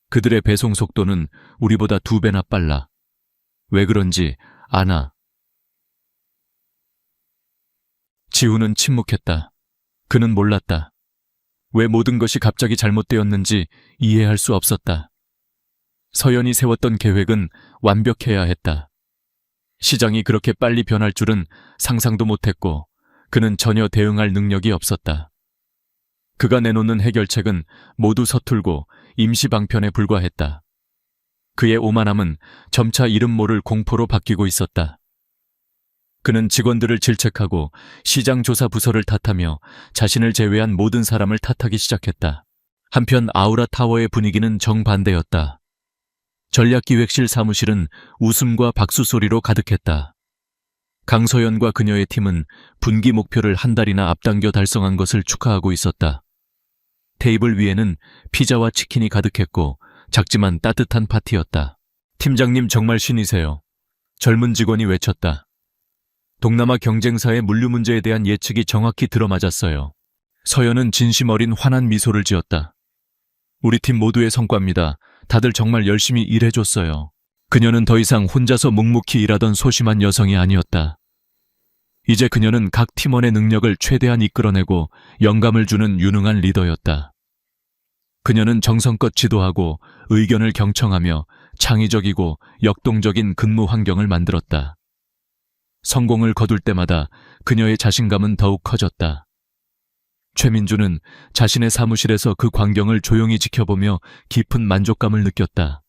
그들의 배송 속도는 우리보다 2배나 빨라. 왜 그런지 아나? 지우는 침묵했다. 그는 몰랐다. 왜 모든 것이 갑자기 잘못되었는지 이해할 수 없었다. 서연이 세웠던 계획은 완벽해야 했다. 시장이 그렇게 빨리 변할 줄은 상상도 못했고 그는 전혀 대응할 능력이 없었다. 그가 내놓는 해결책은 모두 서툴고 임시방편에 불과했다. 그의 오만함은 점차 이름 모를 공포로 바뀌고 있었다. 그는 직원들을 질책하고 시장조사부서를 탓하며 자신을 제외한 모든 사람을 탓하기 시작했다. 한편 아우라 타워의 분위기는 정반대였다. 전략기획실 사무실은 웃음과 박수 소리로 가득했다. 강서연과 그녀의 팀은 분기 목표를 한 달이나 앞당겨 달성한 것을 축하하고 있었다. 테이블 위에는 피자와 치킨이 가득했고 작지만 따뜻한 파티였다. 팀장님 정말 신이세요. 젊은 직원이 외쳤다. 동남아 경쟁사의 물류 문제에 대한 예측이 정확히 들어맞았어요. 서연은 진심 어린 환한 미소를 지었다. 우리 팀 모두의 성과입니다. 다들 정말 열심히 일해줬어요. 그녀는 더 이상 혼자서 묵묵히 일하던 소심한 여성이 아니었다. 이제 그녀는 각 팀원의 능력을 최대한 이끌어내고 영감을 주는 유능한 리더였다. 그녀는 정성껏 지도하고 의견을 경청하며 창의적이고 역동적인 근무 환경을 만들었다. 성공을 거둘 때마다 그녀의 자신감은 더욱 커졌다. 최민주는 자신의 사무실에서 그 광경을 조용히 지켜보며 깊은 만족감을 느꼈다.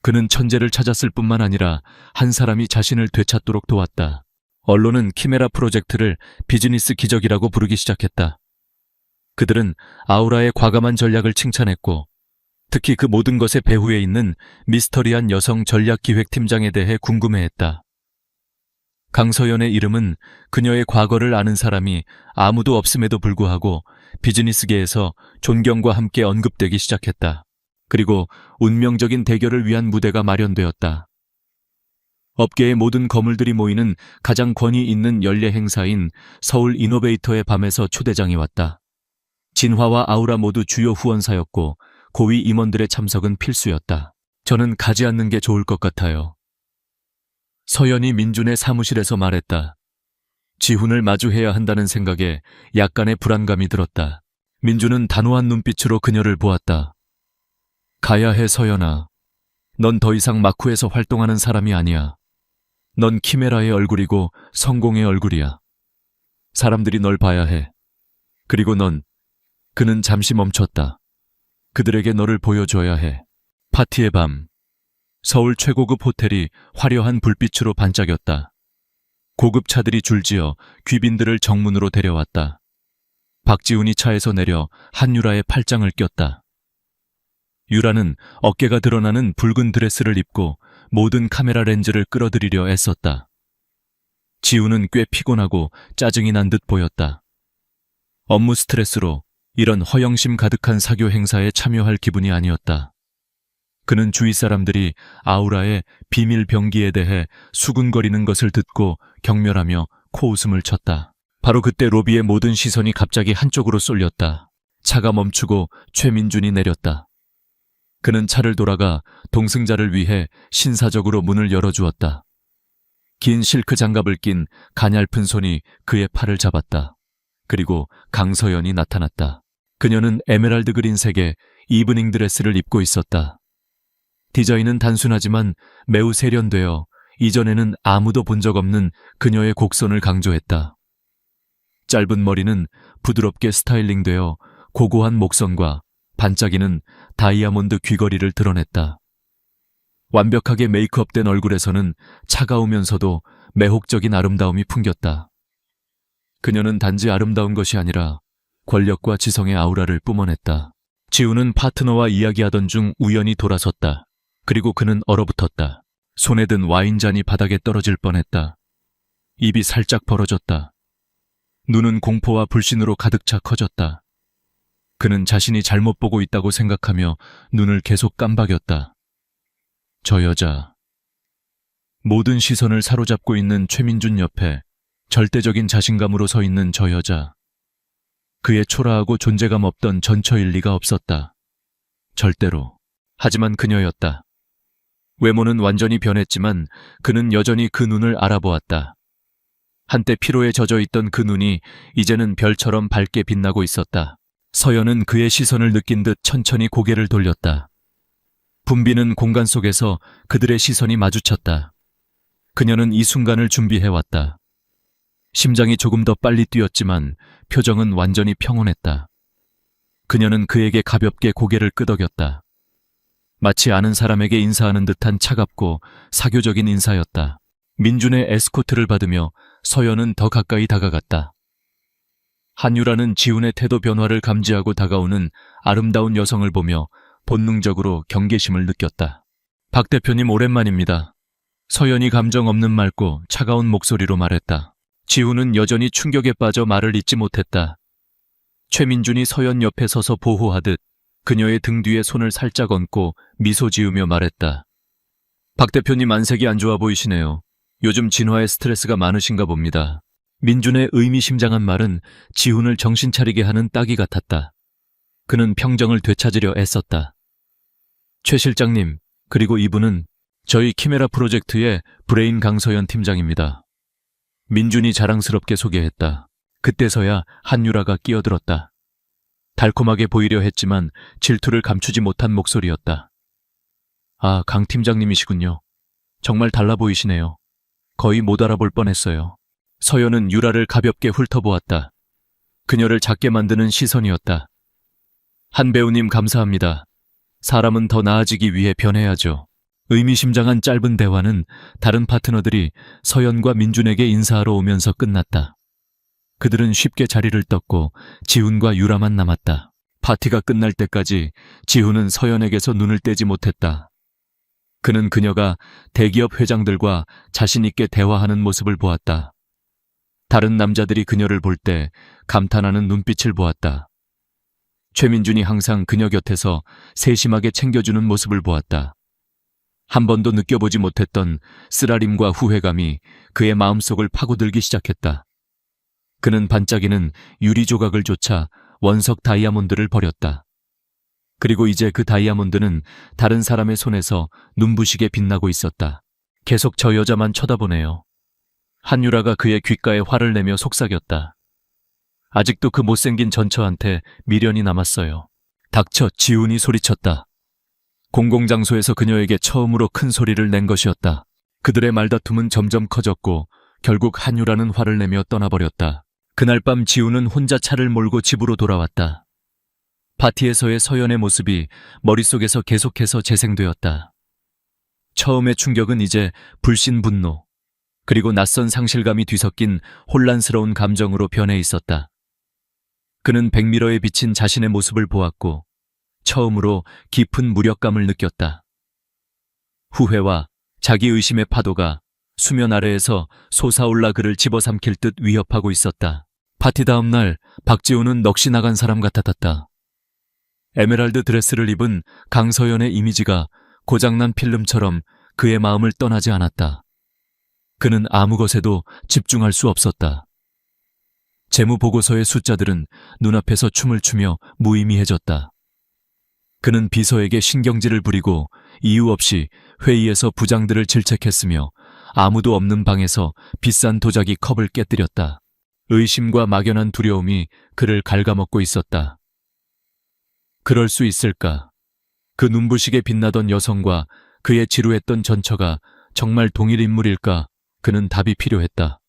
그는 천재를 찾았을 뿐만 아니라 한 사람이 자신을 되찾도록 도왔다. 언론은 키메라 프로젝트를 비즈니스 기적이라고 부르기 시작했다. 그들은 아우라의 과감한 전략을 칭찬했고 특히 그 모든 것의 배후에 있는 미스터리한 여성 전략기획팀장에 대해 궁금해했다. 강서연의 이름은 그녀의 과거를 아는 사람이 아무도 없음에도 불구하고 비즈니스계에서 존경과 함께 언급되기 시작했다. 그리고 운명적인 대결을 위한 무대가 마련되었다. 업계의 모든 거물들이 모이는 가장 권위 있는 연례 행사인 서울 이노베이터의 밤에서 초대장이 왔다. 진화와 아우라 모두 주요 후원사였고 고위 임원들의 참석은 필수였다. 저는 가지 않는 게 좋을 것 같아요. 서연이 민준의 사무실에서 말했다. 지훈을 마주해야 한다는 생각에 약간의 불안감이 들었다. 민준은 단호한 눈빛으로 그녀를 보았다. 가야 해 서연아. 넌 더 이상 마쿠에서 활동하는 사람이 아니야. 넌 키메라의 얼굴이고 성공의 얼굴이야. 사람들이 널 봐야 해. 그리고 그는 잠시 멈췄다. 그들에게 너를 보여줘야 해. 파티의 밤. 서울 최고급 호텔이 화려한 불빛으로 반짝였다. 고급 차들이 줄지어 귀빈들을 정문으로 데려왔다. 박지훈이 차에서 내려 한유라의 팔짱을 꼈다. 유라는 어깨가 드러나는 붉은 드레스를 입고 모든 카메라 렌즈를 끌어들이려 애썼다. 지우는 꽤 피곤하고 짜증이 난 듯 보였다. 업무 스트레스로 이런 허영심 가득한 사교 행사에 참여할 기분이 아니었다. 그는 주위 사람들이 아우라의 비밀 병기에 대해 수군거리는 것을 듣고 경멸하며 코웃음을 쳤다. 바로 그때 로비의 모든 시선이 갑자기 한쪽으로 쏠렸다. 차가 멈추고 최민준이 내렸다. 그는 차를 돌아가 동승자를 위해 신사적으로 문을 열어주었다. 긴 실크 장갑을 낀 가냘픈 손이 그의 팔을 잡았다. 그리고 강서연이 나타났다. 그녀는 에메랄드 그린색의 이브닝 드레스를 입고 있었다. 디자인은 단순하지만 매우 세련되어 이전에는 아무도 본 적 없는 그녀의 곡선을 강조했다. 짧은 머리는 부드럽게 스타일링되어 고고한 목선과 반짝이는 다이아몬드 귀걸이를 드러냈다. 완벽하게 메이크업된 얼굴에서는 차가우면서도 매혹적인 아름다움이 풍겼다. 그녀는 단지 아름다운 것이 아니라 권력과 지성의 아우라를 뿜어냈다. 지우는 파트너와 이야기하던 중 우연히 돌아섰다. 그리고 그는 얼어붙었다. 손에 든 와인잔이 바닥에 떨어질 뻔했다. 입이 살짝 벌어졌다. 눈은 공포와 불신으로 가득 차 커졌다. 그는 자신이 잘못 보고 있다고 생각하며 눈을 계속 깜박였다. 저 여자, 모든 시선을 사로잡고 있는 최민준 옆에 절대적인 자신감으로 서 있는 저 여자. 그의 초라하고 존재감 없던 전처일 리가 없었다. 절대로. 하지만 그녀였다. 외모는 완전히 변했지만 그는 여전히 그 눈을 알아보았다. 한때 피로에 젖어 있던 그 눈이 이제는 별처럼 밝게 빛나고 있었다. 서연은 그의 시선을 느낀 듯 천천히 고개를 돌렸다. 붐비는 공간 속에서 그들의 시선이 마주쳤다. 그녀는 이 순간을 준비해왔다. 심장이 조금 더 빨리 뛰었지만 표정은 완전히 평온했다. 그녀는 그에게 가볍게 고개를 끄덕였다. 마치 아는 사람에게 인사하는 듯한 차갑고 사교적인 인사였다. 민준의 에스코트를 받으며 서연은 더 가까이 다가갔다. 한유라는 지훈의 태도 변화를 감지하고 다가오는 아름다운 여성을 보며 본능적으로 경계심을 느꼈다. 박 대표님 오랜만입니다. 서연이 감정 없는 맑고 차가운 목소리로 말했다. 지훈은 여전히 충격에 빠져 말을 잇지 못했다. 최민준이 서연 옆에 서서 보호하듯 그녀의 등 뒤에 손을 살짝 얹고 미소 지으며 말했다. 박 대표님 안색이 안 좋아 보이시네요. 요즘 진화에 스트레스가 많으신가 봅니다. 민준의 의미심장한 말은 지훈을 정신 차리게 하는 따기 같았다. 그는 평정을 되찾으려 애썼다. 최 실장님, 그리고 이분은 저희 키메라 프로젝트의 브레인 강서연 팀장입니다. 민준이 자랑스럽게 소개했다. 그때서야 한유라가 끼어들었다. 달콤하게 보이려 했지만 질투를 감추지 못한 목소리였다. 아, 강 팀장님이시군요. 정말 달라 보이시네요. 거의 못 알아볼 뻔했어요. 서연은 유라를 가볍게 훑어보았다. 그녀를 작게 만드는 시선이었다. 한 배우님 감사합니다. 사람은 더 나아지기 위해 변해야죠. 의미심장한 짧은 대화는 다른 파트너들이 서연과 민준에게 인사하러 오면서 끝났다. 그들은 쉽게 자리를 떴고 지훈과 유라만 남았다. 파티가 끝날 때까지 지훈은 서연에게서 눈을 떼지 못했다. 그는 그녀가 대기업 회장들과 자신 있게 대화하는 모습을 보았다. 다른 남자들이 그녀를 볼 때 감탄하는 눈빛을 보았다. 최민준이 항상 그녀 곁에서 세심하게 챙겨주는 모습을 보았다. 한 번도 느껴보지 못했던 쓰라림과 후회감이 그의 마음속을 파고들기 시작했다. 그는 반짝이는 유리 조각을 쫓아 원석 다이아몬드를 버렸다. 그리고 이제 그 다이아몬드는 다른 사람의 손에서 눈부시게 빛나고 있었다. 계속 저 여자만 쳐다보네요. 한유라가 그의 귓가에 화를 내며 속삭였다. 아직도 그 못생긴 전처한테 미련이 남았어요. 닥쳐, 지훈이 소리쳤다. 공공장소에서 그녀에게 처음으로 큰 소리를 낸 것이었다. 그들의 말다툼은 점점 커졌고 결국 한유라는 화를 내며 떠나버렸다. 그날 밤 지훈은 혼자 차를 몰고 집으로 돌아왔다. 파티에서의 서연의 모습이 머릿속에서 계속해서 재생되었다. 처음의 충격은 이제 불신 분노, 그리고 낯선 상실감이 뒤섞인 혼란스러운 감정으로 변해 있었다. 그는 백미러에 비친 자신의 모습을 보았고 처음으로 깊은 무력감을 느꼈다. 후회와 자기의심의 파도가 수면 아래에서 솟아올라 그를 집어삼킬 듯 위협하고 있었다. 파티 다음 날 박지훈은 넋이 나간 사람 같았다. 에메랄드 드레스를 입은 강서연의 이미지가 고장난 필름처럼 그의 마음을 떠나지 않았다. 그는 아무 것에도 집중할 수 없었다. 재무보고서의 숫자들은 눈앞에서 춤을 추며 무의미해졌다. 그는 비서에게 신경질을 부리고 이유 없이 회의에서 부장들을 질책했으며 아무도 없는 방에서 비싼 도자기 컵을 깨뜨렸다. 의심과 막연한 두려움이 그를 갉아먹고 있었다. 그럴 수 있을까? 그 눈부시게 빛나던 여성과 그의 지루했던 전처가 정말 동일 인물일까? 그는 답이 필요했다.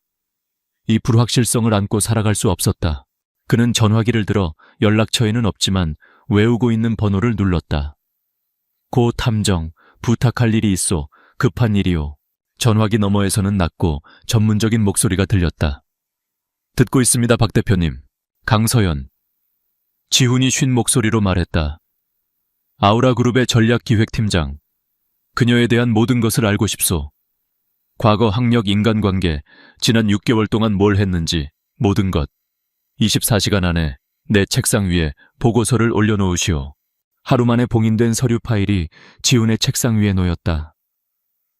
이 불확실성을 안고 살아갈 수 없었다. 그는 전화기를 들어 연락처에는 없지만 외우고 있는 번호를 눌렀다. 고 탐정, 부탁할 일이 있어. 급한 일이오. 전화기 너머에서는 낮고 전문적인 목소리가 들렸다. 듣고 있습니다, 박 대표님. 강서연. 지훈이 쉰 목소리로 말했다. 아우라그룹의 전략기획팀장. 그녀에 대한 모든 것을 알고 싶소. 과거 학력 인간관계, 지난 6개월 동안 뭘 했는지 모든 것. 24시간 안에 내 책상 위에 보고서를 올려놓으시오. 하루 만에 봉인된 서류 파일이 지훈의 책상 위에 놓였다.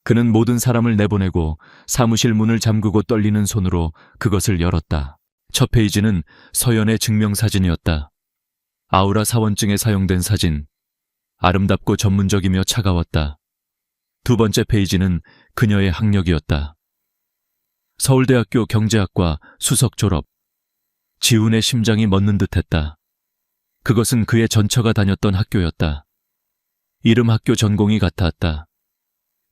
그는 모든 사람을 내보내고 사무실 문을 잠그고 떨리는 손으로 그것을 열었다. 첫 페이지는 서연의 증명사진이었다. 아우라 사원증에 사용된 사진. 아름답고 전문적이며 차가웠다. 두 번째 페이지는 그녀의 학력이었다. 서울대학교 경제학과 수석 졸업. 지훈의 심장이 멎는 듯했다. 그것은 그의 전처가 다녔던 학교였다. 이름 학교 전공이 같았다.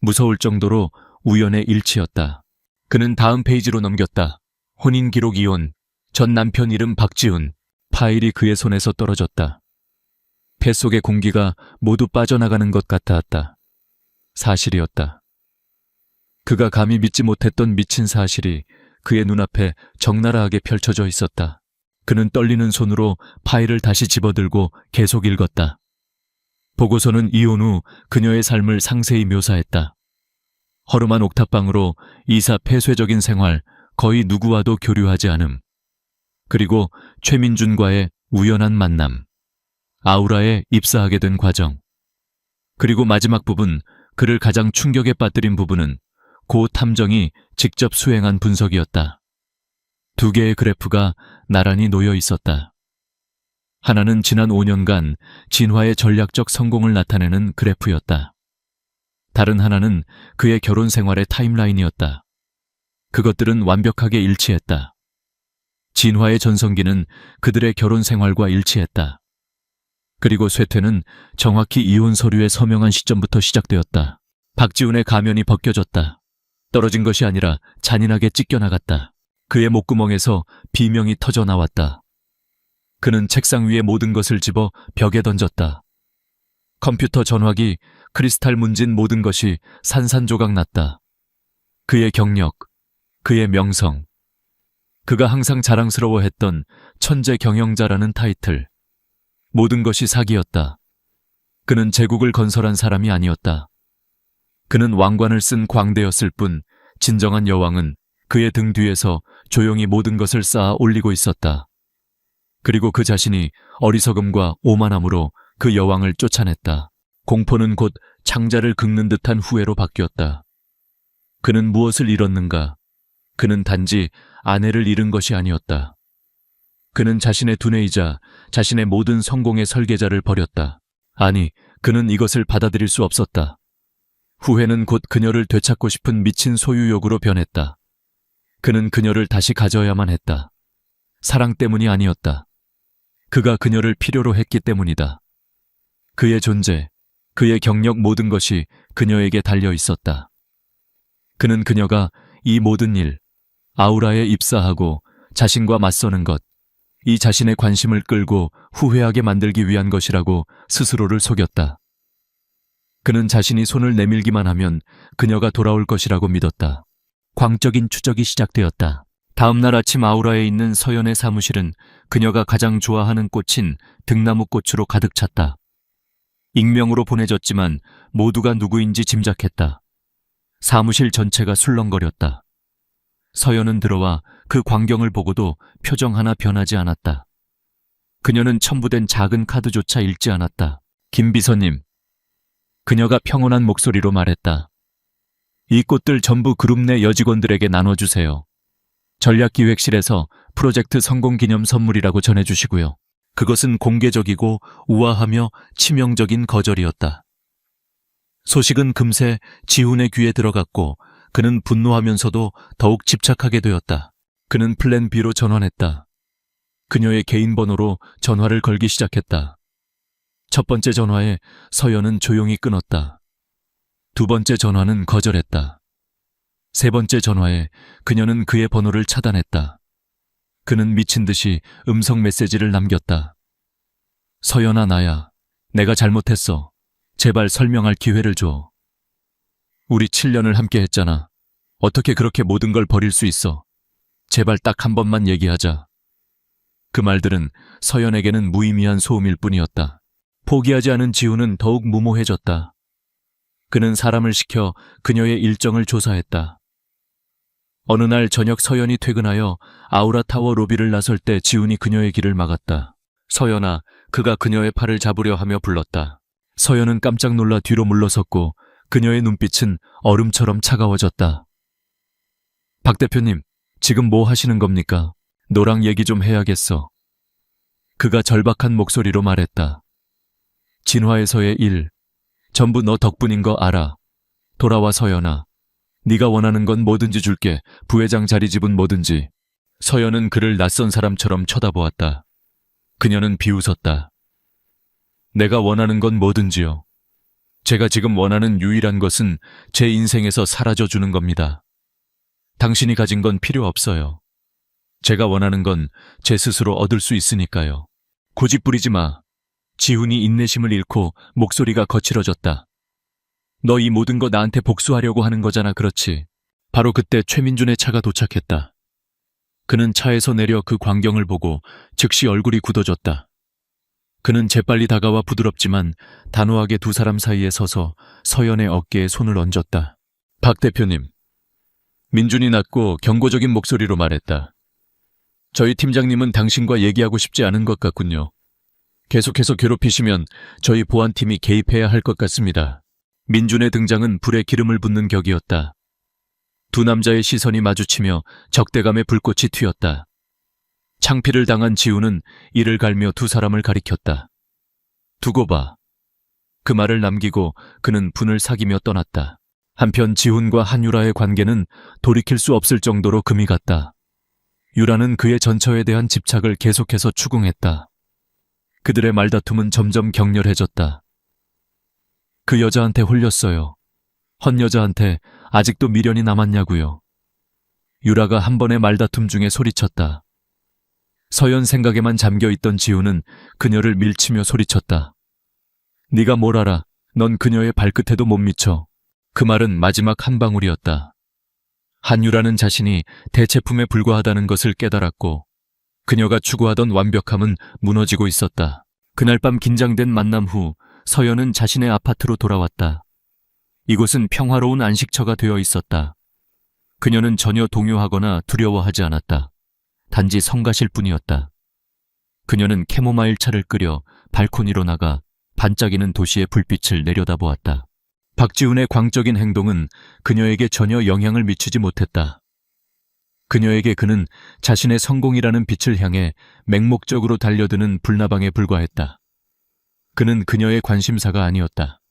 무서울 정도로 우연의 일치였다. 그는 다음 페이지로 넘겼다. 혼인기록 이혼. 전 남편 이름 박지훈. 파일이 그의 손에서 떨어졌다. 뱃속의 공기가 모두 빠져나가는 것 같았다. 사실이었다. 그가 감히 믿지 못했던 미친 사실이 그의 눈앞에 적나라하게 펼쳐져 있었다. 그는 떨리는 손으로 파일을 다시 집어들고 계속 읽었다. 보고서는 이혼 후 그녀의 삶을 상세히 묘사했다. 허름한 옥탑방으로 이사 폐쇄적인 생활, 거의 누구와도 교류하지 않음. 그리고 최민준과의 우연한 만남. 아우라에 입사하게 된 과정. 그리고 마지막 부분, 그를 가장 충격에 빠뜨린 부분은 고 탐정이 직접 수행한 분석이었다. 두 개의 그래프가 나란히 놓여 있었다. 하나는 지난 5년간 진화의 전략적 성공을 나타내는 그래프였다. 다른 하나는 그의 결혼 생활의 타임라인이었다. 그것들은 완벽하게 일치했다. 진화의 전성기는 그들의 결혼 생활과 일치했다. 그리고 쇠퇴는 정확히 이혼 서류에 서명한 시점부터 시작되었다. 박지훈의 가면이 벗겨졌다. 떨어진 것이 아니라 잔인하게 찢겨나갔다. 그의 목구멍에서 비명이 터져 나왔다. 그는 책상 위의 모든 것을 집어 벽에 던졌다. 컴퓨터 전화기, 크리스탈 문진 모든 것이 산산조각 났다. 그의 경력, 그의 명성, 그가 항상 자랑스러워했던 천재 경영자라는 타이틀. 모든 것이 사기였다. 그는 제국을 건설한 사람이 아니었다. 그는 왕관을 쓴 광대였을 뿐 진정한 여왕은 그의 등 뒤에서 조용히 모든 것을 쌓아 올리고 있었다. 그리고 그 자신이 어리석음과 오만함으로 그 여왕을 쫓아냈다. 공포는 곧 창자를 긁는 듯한 후회로 바뀌었다. 그는 무엇을 잃었는가? 그는 단지 아내를 잃은 것이 아니었다. 그는 자신의 두뇌이자 자신의 모든 성공의 설계자를 버렸다. 아니, 그는 이것을 받아들일 수 없었다. 후회는 곧 그녀를 되찾고 싶은 미친 소유욕으로 변했다. 그는 그녀를 다시 가져야만 했다. 사랑 때문이 아니었다. 그가 그녀를 필요로 했기 때문이다. 그의 존재, 그의 경력 모든 것이 그녀에게 달려 있었다. 그는 그녀가 이 모든 일, 아우라에 입사하고 자신과 맞서는 것, 이 자신의 관심을 끌고 후회하게 만들기 위한 것이라고 스스로를 속였다. 그는 자신이 손을 내밀기만 하면 그녀가 돌아올 것이라고 믿었다. 광적인 추적이 시작되었다. 다음 날 아침 아우라에 있는 서연의 사무실은 그녀가 가장 좋아하는 꽃인 등나무꽃으로 가득 찼다. 익명으로 보내졌지만 모두가 누구인지 짐작했다. 사무실 전체가 술렁거렸다. 서연은 들어와 그 광경을 보고도 표정 하나 변하지 않았다. 그녀는 첨부된 작은 카드조차 읽지 않았다. 김 비서님. 그녀가 평온한 목소리로 말했다. 이 꽃들 전부 그룹 내 여직원들에게 나눠주세요. 전략기획실에서 프로젝트 성공기념 선물이라고 전해주시고요. 그것은 공개적이고 우아하며 치명적인 거절이었다. 소식은 금세 지훈의 귀에 들어갔고 그는 분노하면서도 더욱 집착하게 되었다. 그는 플랜 B로 전환했다. 그녀의 개인 번호로 전화를 걸기 시작했다. 첫 번째 전화에 서연은 조용히 끊었다. 두 번째 전화는 거절했다. 세 번째 전화에 그녀는 그의 번호를 차단했다. 그는 미친 듯이 음성 메시지를 남겼다. 서연아, 나야. 내가 잘못했어. 제발 설명할 기회를 줘. 우리 7년을 함께 했잖아. 어떻게 그렇게 모든 걸 버릴 수 있어? 제발 딱 한 번만 얘기하자. 그 말들은 서연에게는 무의미한 소음일 뿐이었다. 포기하지 않은 지훈은 더욱 무모해졌다. 그는 사람을 시켜 그녀의 일정을 조사했다. 어느 날 저녁 서연이 퇴근하여 아우라타워 로비를 나설 때 지훈이 그녀의 길을 막았다. 서연아, 그가 그녀의 팔을 잡으려 하며 불렀다. 서연은 깜짝 놀라 뒤로 물러섰고 그녀의 눈빛은 얼음처럼 차가워졌다. 박 대표님, 지금 뭐 하시는 겁니까? 너랑 얘기 좀 해야겠어. 그가 절박한 목소리로 말했다. 진화에서의 일, 전부 너 덕분인 거 알아. 돌아와 서연아. 네가 원하는 건 뭐든지 줄게. 부회장 자리 집은 뭐든지. 서연은 그를 낯선 사람처럼 쳐다보았다. 그녀는 비웃었다. 내가 원하는 건 뭐든지요. 제가 지금 원하는 유일한 것은 제 인생에서 사라져주는 겁니다. 당신이 가진 건 필요 없어요. 제가 원하는 건 제 스스로 얻을 수 있으니까요. 고집 부리지 마. 지훈이 인내심을 잃고 목소리가 거칠어졌다. 너 이 모든 거 나한테 복수하려고 하는 거잖아, 그렇지? 바로 그때 최민준의 차가 도착했다. 그는 차에서 내려 그 광경을 보고 즉시 얼굴이 굳어졌다. 그는 재빨리 다가와 부드럽지만 단호하게 두 사람 사이에 서서 서연의 어깨에 손을 얹었다. 박 대표님. 민준이 낮고 경고적인 목소리로 말했다. 저희 팀장님은 당신과 얘기하고 싶지 않은 것 같군요. 계속해서 괴롭히시면 저희 보안팀이 개입해야 할 것 같습니다. 민준의 등장은 불에 기름을 붓는 격이었다. 두 남자의 시선이 마주치며 적대감의 불꽃이 튀었다. 창피를 당한 지우는 이를 갈며 두 사람을 가리켰다. 두고 봐. 그 말을 남기고 그는 분을 사기며 떠났다. 한편 지훈과 한유라의 관계는 돌이킬 수 없을 정도로 금이 갔다. 유라는 그의 전처에 대한 집착을 계속해서 추궁했다. 그들의 말다툼은 점점 격렬해졌다. 그 여자한테 홀렸어요. 헛 여자한테 아직도 미련이 남았냐고요. 유라가 한 번의 말다툼 중에 소리쳤다. 서연 생각에만 잠겨있던 지우는 그녀를 밀치며 소리쳤다. 네가 뭘 알아? 넌 그녀의 발끝에도 못 미쳐. 그 말은 마지막 한 방울이었다. 한유라는 자신이 대체품에 불과하다는 것을 깨달았고 그녀가 추구하던 완벽함은 무너지고 있었다. 그날 밤 긴장된 만남 후 서연은 자신의 아파트로 돌아왔다. 이곳은 평화로운 안식처가 되어 있었다. 그녀는 전혀 동요하거나 두려워하지 않았다. 단지 성가실 뿐이었다. 그녀는 캐모마일 차를 끓여 발코니로 나가 반짝이는 도시의 불빛을 내려다보았다. 박지훈의 광적인 행동은 그녀에게 전혀 영향을 미치지 못했다. 그녀에게 그는 자신의 성공이라는 빛을 향해 맹목적으로 달려드는 불나방에 불과했다. 그는 그녀의 관심사가 아니었다.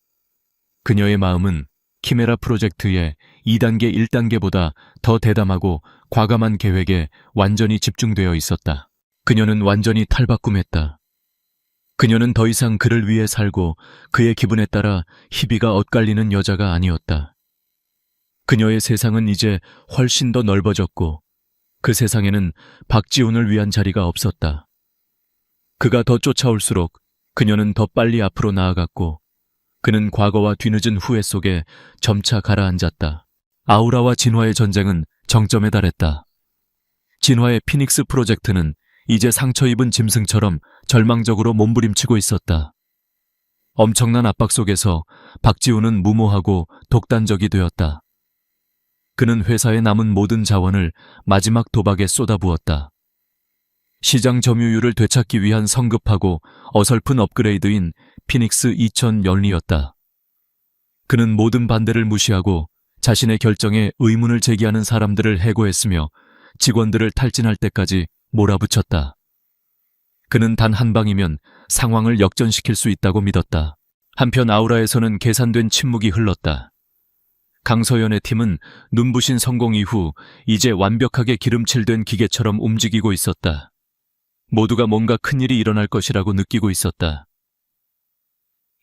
그녀의 마음은 키메라 프로젝트의 2단계 1단계보다 더 대담하고 과감한 계획에 완전히 집중되어 있었다. 그녀는 완전히 탈바꿈했다. 그녀는 더 이상 그를 위해 살고 그의 기분에 따라 희비가 엇갈리는 여자가 아니었다. 그녀의 세상은 이제 훨씬 더 넓어졌고 그 세상에는 박지훈을 위한 자리가 없었다. 그가 더 쫓아올수록 그녀는 더 빨리 앞으로 나아갔고 그는 과거와 뒤늦은 후회 속에 점차 가라앉았다. 아우라와 진화의 전쟁은 정점에 달했다. 진화의 피닉스 프로젝트는 이제 상처 입은 짐승처럼 절망적으로 몸부림치고 있었다. 엄청난 압박 속에서 박지훈은 무모하고 독단적이 되었다. 그는 회사에 남은 모든 자원을 마지막 도박에 쏟아부었다. 시장 점유율을 되찾기 위한 성급하고 어설픈 업그레이드인 피닉스 2000연리였다. 그는 모든 반대를 무시하고 자신의 결정에 의문을 제기하는 사람들을 해고했으며 직원들을 탈진할 때까지 몰아붙였다. 그는 단 한 방이면 상황을 역전시킬 수 있다고 믿었다. 한편 아우라에서는 계산된 침묵이 흘렀다. 강서연의 팀은 눈부신 성공 이후 이제 완벽하게 기름칠된 기계처럼 움직이고 있었다. 모두가 뭔가 큰일이 일어날 것이라고 느끼고 있었다.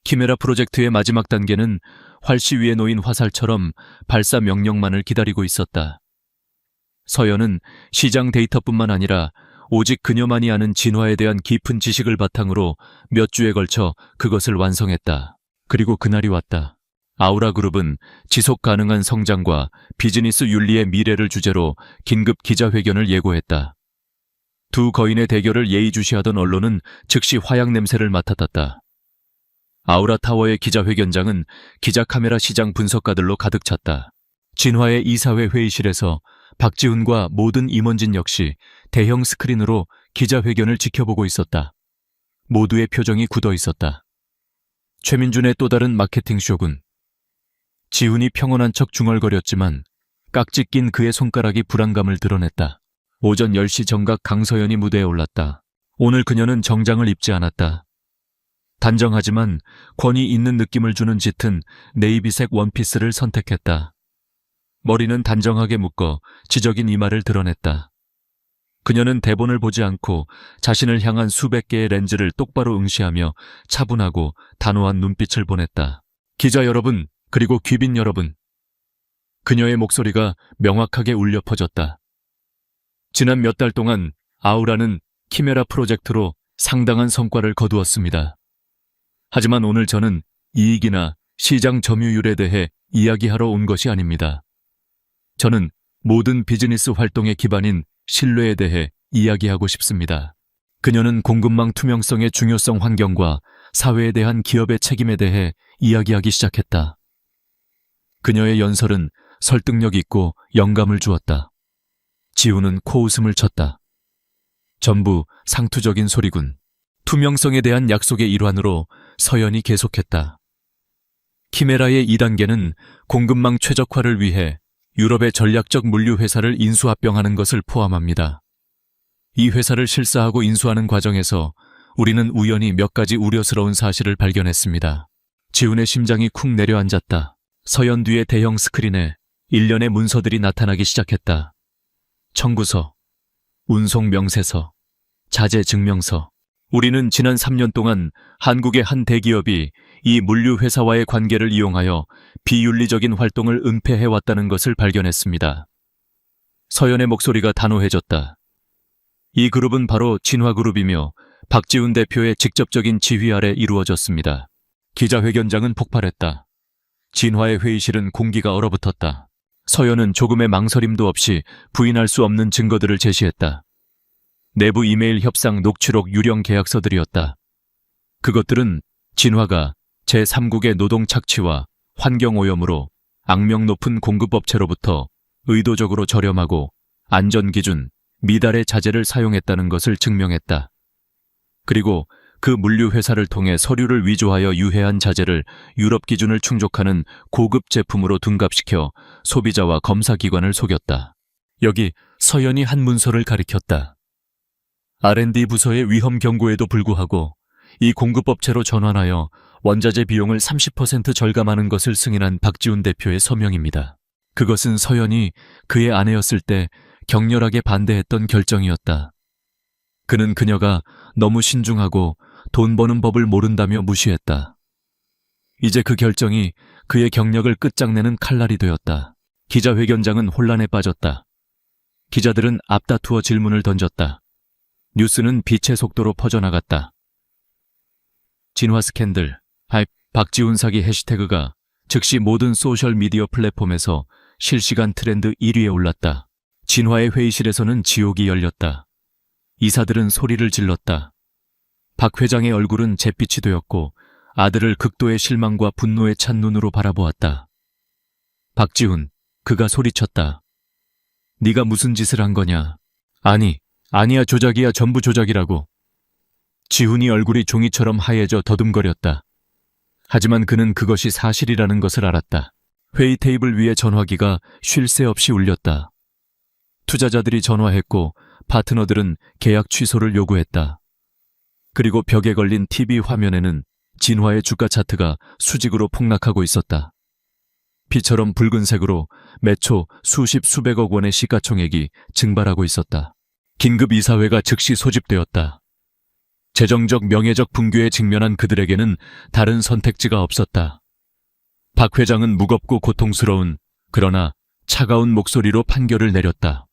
키메라 프로젝트의 마지막 단계는 활시 위에 놓인 화살처럼 발사 명령만을 기다리고 있었다. 서연은 시장 데이터뿐만 아니라 오직 그녀만이 아는 진화에 대한 깊은 지식을 바탕으로 몇 주에 걸쳐 그것을 완성했다. 그리고 그날이 왔다. 아우라 그룹은 지속 가능한 성장과 비즈니스 윤리의 미래를 주제로 긴급 기자회견을 예고했다. 두 거인의 대결을 예의주시하던 언론은 즉시 화약 냄새를 맡아탔다. 아우라 타워의 기자회견장은 기자 카메라 시장 분석가들로 가득 찼다. 진화의 이사회 회의실에서 박지훈과 모든 임원진 역시 대형 스크린으로 기자회견을 지켜보고 있었다. 모두의 표정이 굳어 있었다. 최민준의 또 다른 마케팅 쇼군. 지훈이 평온한 척 중얼거렸지만 깍지 낀 그의 손가락이 불안감을 드러냈다. 오전 10시 정각 강서연이 무대에 올랐다. 오늘 그녀는 정장을 입지 않았다. 단정하지만 권위 있는 느낌을 주는 짙은 네이비색 원피스를 선택했다. 머리는 단정하게 묶어 지적인 이마를 드러냈다. 그녀는 대본을 보지 않고 자신을 향한 수백 개의 렌즈를 똑바로 응시하며 차분하고 단호한 눈빛을 보냈다. 기자 여러분, 그리고 귀빈 여러분. 그녀의 목소리가 명확하게 울려 퍼졌다. 지난 몇 달 동안 아우라는 키메라 프로젝트로 상당한 성과를 거두었습니다. 하지만 오늘 저는 이익이나 시장 점유율에 대해 이야기하러 온 것이 아닙니다. 저는 모든 비즈니스 활동의 기반인 신뢰에 대해 이야기하고 싶습니다. 그녀는 공급망 투명성의 중요성 환경과 사회에 대한 기업의 책임에 대해 이야기하기 시작했다. 그녀의 연설은 설득력 있고 영감을 주었다. 지훈은 코웃음을 쳤다. 전부 상투적인 소리군. 투명성에 대한 약속의 일환으로 서연이 계속했다. 키메라의 2단계는 공급망 최적화를 위해 유럽의 전략적 물류 회사를 인수합병하는 것을 포함합니다. 이 회사를 실사하고 인수하는 과정에서 우리는 우연히 몇 가지 우려스러운 사실을 발견했습니다. 지훈의 심장이 쿵 내려앉았다. 서연 뒤의 대형 스크린에 일련의 문서들이 나타나기 시작했다. 청구서, 운송 명세서, 자재 증명서. 우리는 지난 3년 동안 한국의 한 대기업이 이 물류 회사와의 관계를 이용하여 비윤리적인 활동을 은폐해왔다는 것을 발견했습니다. 서연의 목소리가 단호해졌다. 이 그룹은 바로 진화그룹이며 박지훈 대표의 직접적인 지휘 아래 이루어졌습니다. 기자회견장은 폭발했다. 진화의 회의실은 공기가 얼어붙었다. 서연은 조금의 망설임도 없이 부인할 수 없는 증거들을 제시했다. 내부 이메일 협상 녹취록 유령 계약서들이었다. 그것들은 진화가 제3국의 노동 착취와 환경 오염으로 악명 높은 공급업체로부터 의도적으로 저렴하고 안전기준, 미달의 자재를 사용했다는 것을 증명했다. 그리고 그 물류회사를 통해 서류를 위조하여 유해한 자재를 유럽 기준을 충족하는 고급 제품으로 둔갑시켜 소비자와 검사기관을 속였다. 여기 서연이 한 문서를 가리켰다. R&D 부서의 위험 경고에도 불구하고 이 공급업체로 전환하여 원자재 비용을 30% 절감하는 것을 승인한 박지훈 대표의 서명입니다. 그것은 서연이 그의 아내였을 때 격렬하게 반대했던 결정이었다. 그는 그녀가 너무 신중하고 돈 버는 법을 모른다며 무시했다. 이제 그 결정이 그의 경력을 끝장내는 칼날이 되었다. 기자회견장은 혼란에 빠졌다. 기자들은 앞다투어 질문을 던졌다. 뉴스는 빛의 속도로 퍼져나갔다. 진화 스캔들, 하이프, 박지훈 사기 해시태그가 즉시 모든 소셜미디어 플랫폼에서 실시간 트렌드 1위에 올랐다. 진화의 회의실에서는 지옥이 열렸다. 이사들은 소리를 질렀다. 박 회장의 얼굴은 잿빛이 되었고 아들을 극도의 실망과 분노에 찬 눈으로 바라보았다. 박지훈, 그가 소리쳤다. 네가 무슨 짓을 한 거냐? 아니야 조작이야 전부 조작이라고. 지훈이 얼굴이 종이처럼 하얘져 더듬거렸다. 하지만 그는 그것이 사실이라는 것을 알았다. 회의 테이블 위에 전화기가 쉴 새 없이 울렸다. 투자자들이 전화했고 파트너들은 계약 취소를 요구했다. 그리고 벽에 걸린 TV 화면에는 진화의 주가 차트가 수직으로 폭락하고 있었다. 피처럼 붉은색으로 매초 수십 수백억 원의 시가총액이 증발하고 있었다. 긴급 이사회가 즉시 소집되었다. 재정적 명예적 붕괴에 직면한 그들에게는 다른 선택지가 없었다. 박 회장은 무겁고 고통스러운 그러나 차가운 목소리로 판결을 내렸다.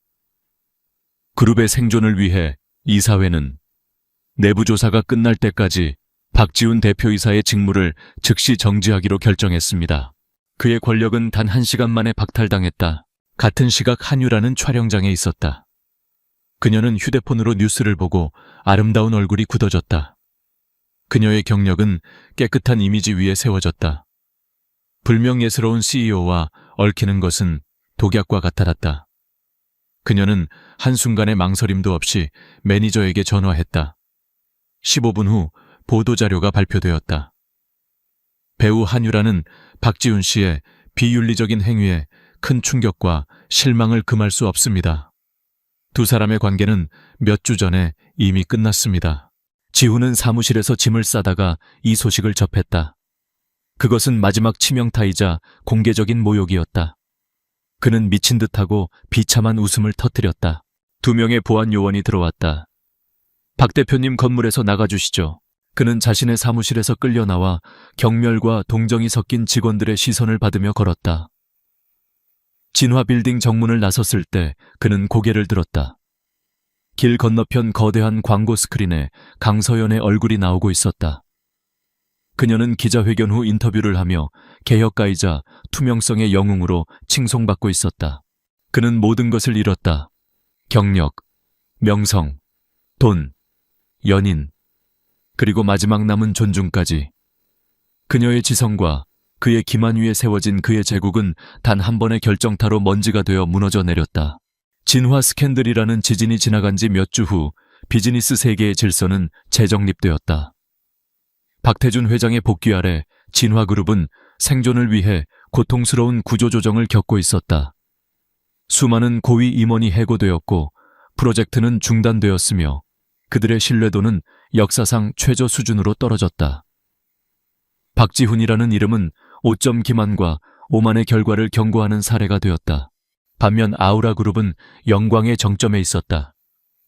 그룹의 생존을 위해 이사회는 내부 조사가 끝날 때까지 박지훈 대표이사의 직무를 즉시 정지하기로 결정했습니다. 그의 권력은 단 1시간 만에 박탈당했다. 같은 시각 한유라는 촬영장에 있었다. 그녀는 휴대폰으로 뉴스를 보고 아름다운 얼굴이 굳어졌다. 그녀의 경력은 깨끗한 이미지 위에 세워졌다. 불명예스러운 CEO와 얽히는 것은 독약과 같았다. 그녀는 한순간의 망설임도 없이 매니저에게 전화했다. 15분 후 보도자료가 발표되었다. 배우 한유라는 박지훈 씨의 비윤리적인 행위에 큰 충격과 실망을 금할 수 없습니다. 두 사람의 관계는 몇 주 전에 이미 끝났습니다. 지훈은 사무실에서 짐을 싸다가 이 소식을 접했다. 그것은 마지막 치명타이자 공개적인 모욕이었다. 그는 미친 듯하고 비참한 웃음을 터뜨렸다. 2명의 보안 요원이 들어왔다. 박 대표님 건물에서 나가주시죠. 그는 자신의 사무실에서 끌려 나와 경멸과 동정이 섞인 직원들의 시선을 받으며 걸었다. 진화 빌딩 정문을 나섰을 때 그는 고개를 들었다. 길 건너편 거대한 광고 스크린에 강서연의 얼굴이 나오고 있었다. 그녀는 기자회견 후 인터뷰를 하며 개혁가이자 투명성의 영웅으로 칭송받고 있었다. 그는 모든 것을 잃었다. 경력, 명성, 돈, 연인, 그리고 마지막 남은 존중까지. 그녀의 지성과 그의 기만 위에 세워진 그의 제국은 단 한 번의 결정타로 먼지가 되어 무너져 내렸다. 진화 스캔들이라는 지진이 지나간 지 몇 주 후 비즈니스 세계의 질서는 재정립되었다. 박태준 회장의 복귀 아래 진화그룹은 생존을 위해 고통스러운 구조조정을 겪고 있었다. 수많은 고위 임원이 해고되었고 프로젝트는 중단되었으며 그들의 신뢰도는 역사상 최저 수준으로 떨어졌다. 박지훈이라는 이름은 5점 기만과 오만의 결과를 경고하는 사례가 되었다. 반면 아우라그룹은 영광의 정점에 있었다.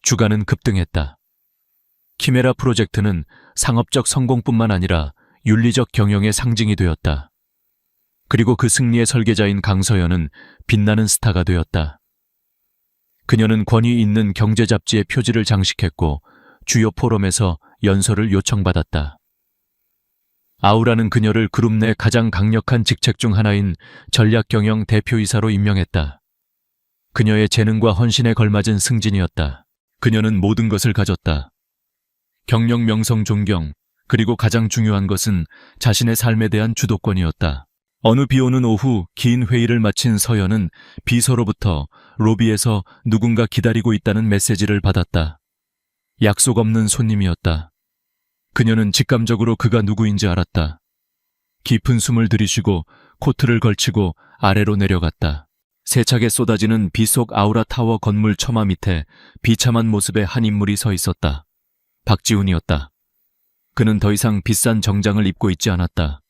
주가는 급등했다. 키메라 프로젝트는 상업적 성공뿐만 아니라 윤리적 경영의 상징이 되었다. 그리고 그 승리의 설계자인 강서연은 빛나는 스타가 되었다. 그녀는 권위 있는 경제 잡지의 표지를 장식했고 주요 포럼에서 연설을 요청받았다. 아우라는 그녀를 그룹 내 가장 강력한 직책 중 하나인 전략경영 대표이사로 임명했다. 그녀의 재능과 헌신에 걸맞은 승진이었다. 그녀는 모든 것을 가졌다. 경력, 명성, 존경, 그리고 가장 중요한 것은 자신의 삶에 대한 주도권이었다. 어느 비 오는 오후 긴 회의를 마친 서연은 비서로부터 로비에서 누군가 기다리고 있다는 메시지를 받았다. 약속 없는 손님이었다. 그녀는 직감적으로 그가 누구인지 알았다. 깊은 숨을 들이쉬고 코트를 걸치고 아래로 내려갔다. 세차게 쏟아지는 비 속 아우라 타워 건물 처마 밑에 비참한 모습의 한 인물이 서 있었다. 박지훈이었다. 그는 더 이상 비싼 정장을 입고 있지 않았다.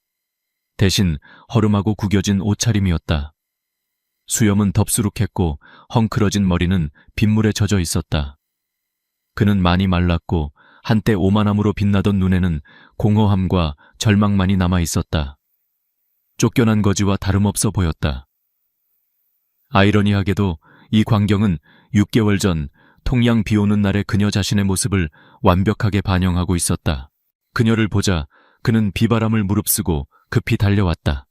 대신 허름하고 구겨진 옷차림이었다. 수염은 덥수룩했고 헝클어진 머리는 빗물에 젖어 있었다. 그는 많이 말랐고 한때 오만함으로 빛나던 눈에는 공허함과 절망만이 남아 있었다. 쫓겨난 거지와 다름없어 보였다. 아이러니하게도 이 광경은 6개월 전 통양 비 오는 날의 그녀 자신의 모습을 완벽하게 반영하고 있었다. 그녀를 보자 그는 비바람을 무릅쓰고 급히 달려왔다.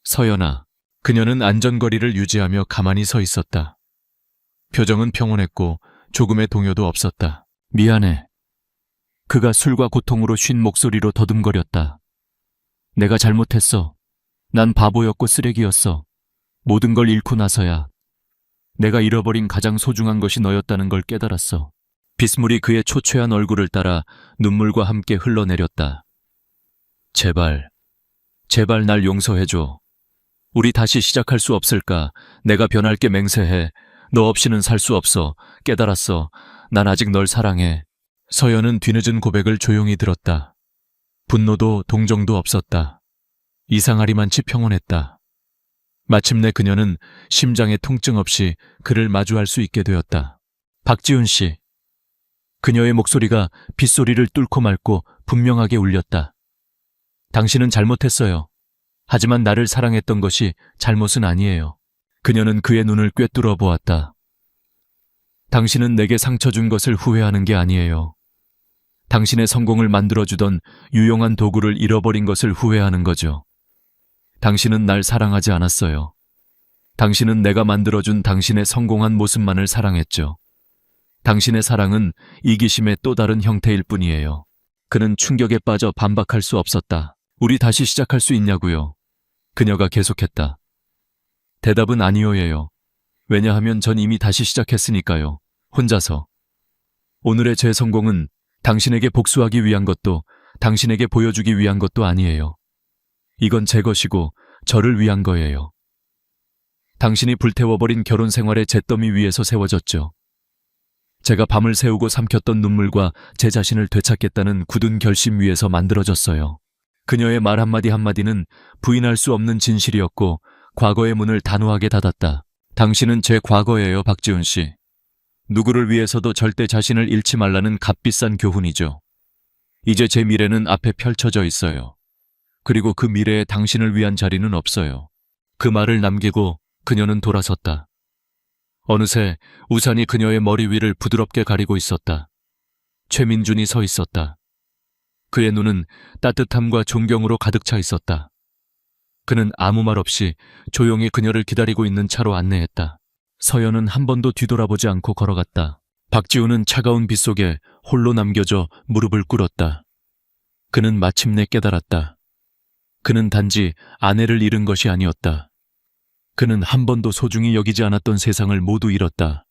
서연아. 그녀는 안전거리를 유지하며 가만히 서 있었다. 표정은 평온했고 조금의 동요도 없었다. 미안해. 그가 술과 고통으로 쉰 목소리로 더듬거렸다. 내가 잘못했어. 난 바보였고 쓰레기였어. 모든 걸 잃고 나서야 내가 잃어버린 가장 소중한 것이 너였다는 걸 깨달았어. 빗물이 그의 초췌한 얼굴을 따라 눈물과 함께 흘러내렸다. 제발, 제발 날 용서해줘. 우리 다시 시작할 수 없을까? 내가 변할게 맹세해. 너 없이는 살 수 없어. 깨달았어. 난 아직 널 사랑해. 서연은 뒤늦은 고백을 조용히 들었다. 분노도 동정도 없었다. 이상하리만치 평온했다. 마침내 그녀는 심장의 통증 없이 그를 마주할 수 있게 되었다. 박지훈 씨. 그녀의 목소리가 빗소리를 뚫고 맑고 분명하게 울렸다. 당신은 잘못했어요. 하지만 나를 사랑했던 것이 잘못은 아니에요. 그녀는 그의 눈을 꿰뚫어 보았다. 당신은 내게 상처 준 것을 후회하는 게 아니에요. 당신의 성공을 만들어주던 유용한 도구를 잃어버린 것을 후회하는 거죠. 당신은 날 사랑하지 않았어요. 당신은 내가 만들어준 당신의 성공한 모습만을 사랑했죠. 당신의 사랑은 이기심의 또 다른 형태일 뿐이에요. 그는 충격에 빠져 반박할 수 없었다. 우리 다시 시작할 수 있냐고요? 그녀가 계속했다. 대답은 아니오예요. 왜냐하면 전 이미 다시 시작했으니까요. 혼자서. 오늘의 제 성공은 당신에게 복수하기 위한 것도 당신에게 보여주기 위한 것도 아니에요. 이건 제 것이고 저를 위한 거예요. 당신이 불태워버린 결혼 생활의 잿더미 위에서 세워졌죠. 제가 밤을 새우고 삼켰던 눈물과 제 자신을 되찾겠다는 굳은 결심 위에서 만들어졌어요. 그녀의 말 한마디 한마디는 부인할 수 없는 진실이었고 과거의 문을 단호하게 닫았다. 당신은 제 과거예요, 박지훈 씨. 누구를 위해서도 절대 자신을 잃지 말라는 값비싼 교훈이죠. 이제 제 미래는 앞에 펼쳐져 있어요. 그리고 그 미래에 당신을 위한 자리는 없어요. 그 말을 남기고 그녀는 돌아섰다. 어느새 우산이 그녀의 머리 위를 부드럽게 가리고 있었다. 최민준이 서 있었다. 그의 눈은 따뜻함과 존경으로 가득 차 있었다. 그는 아무 말 없이 조용히 그녀를 기다리고 있는 차로 안내했다. 서연은 한 번도 뒤돌아보지 않고 걸어갔다. 박지훈은 차가운 빛 속에 홀로 남겨져 무릎을 꿇었다. 그는 마침내 깨달았다. 그는 단지 아내를 잃은 것이 아니었다. 그는 한 번도 소중히 여기지 않았던 세상을 모두 잃었다.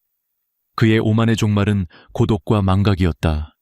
그의 오만의 종말은 고독과 망각이었다.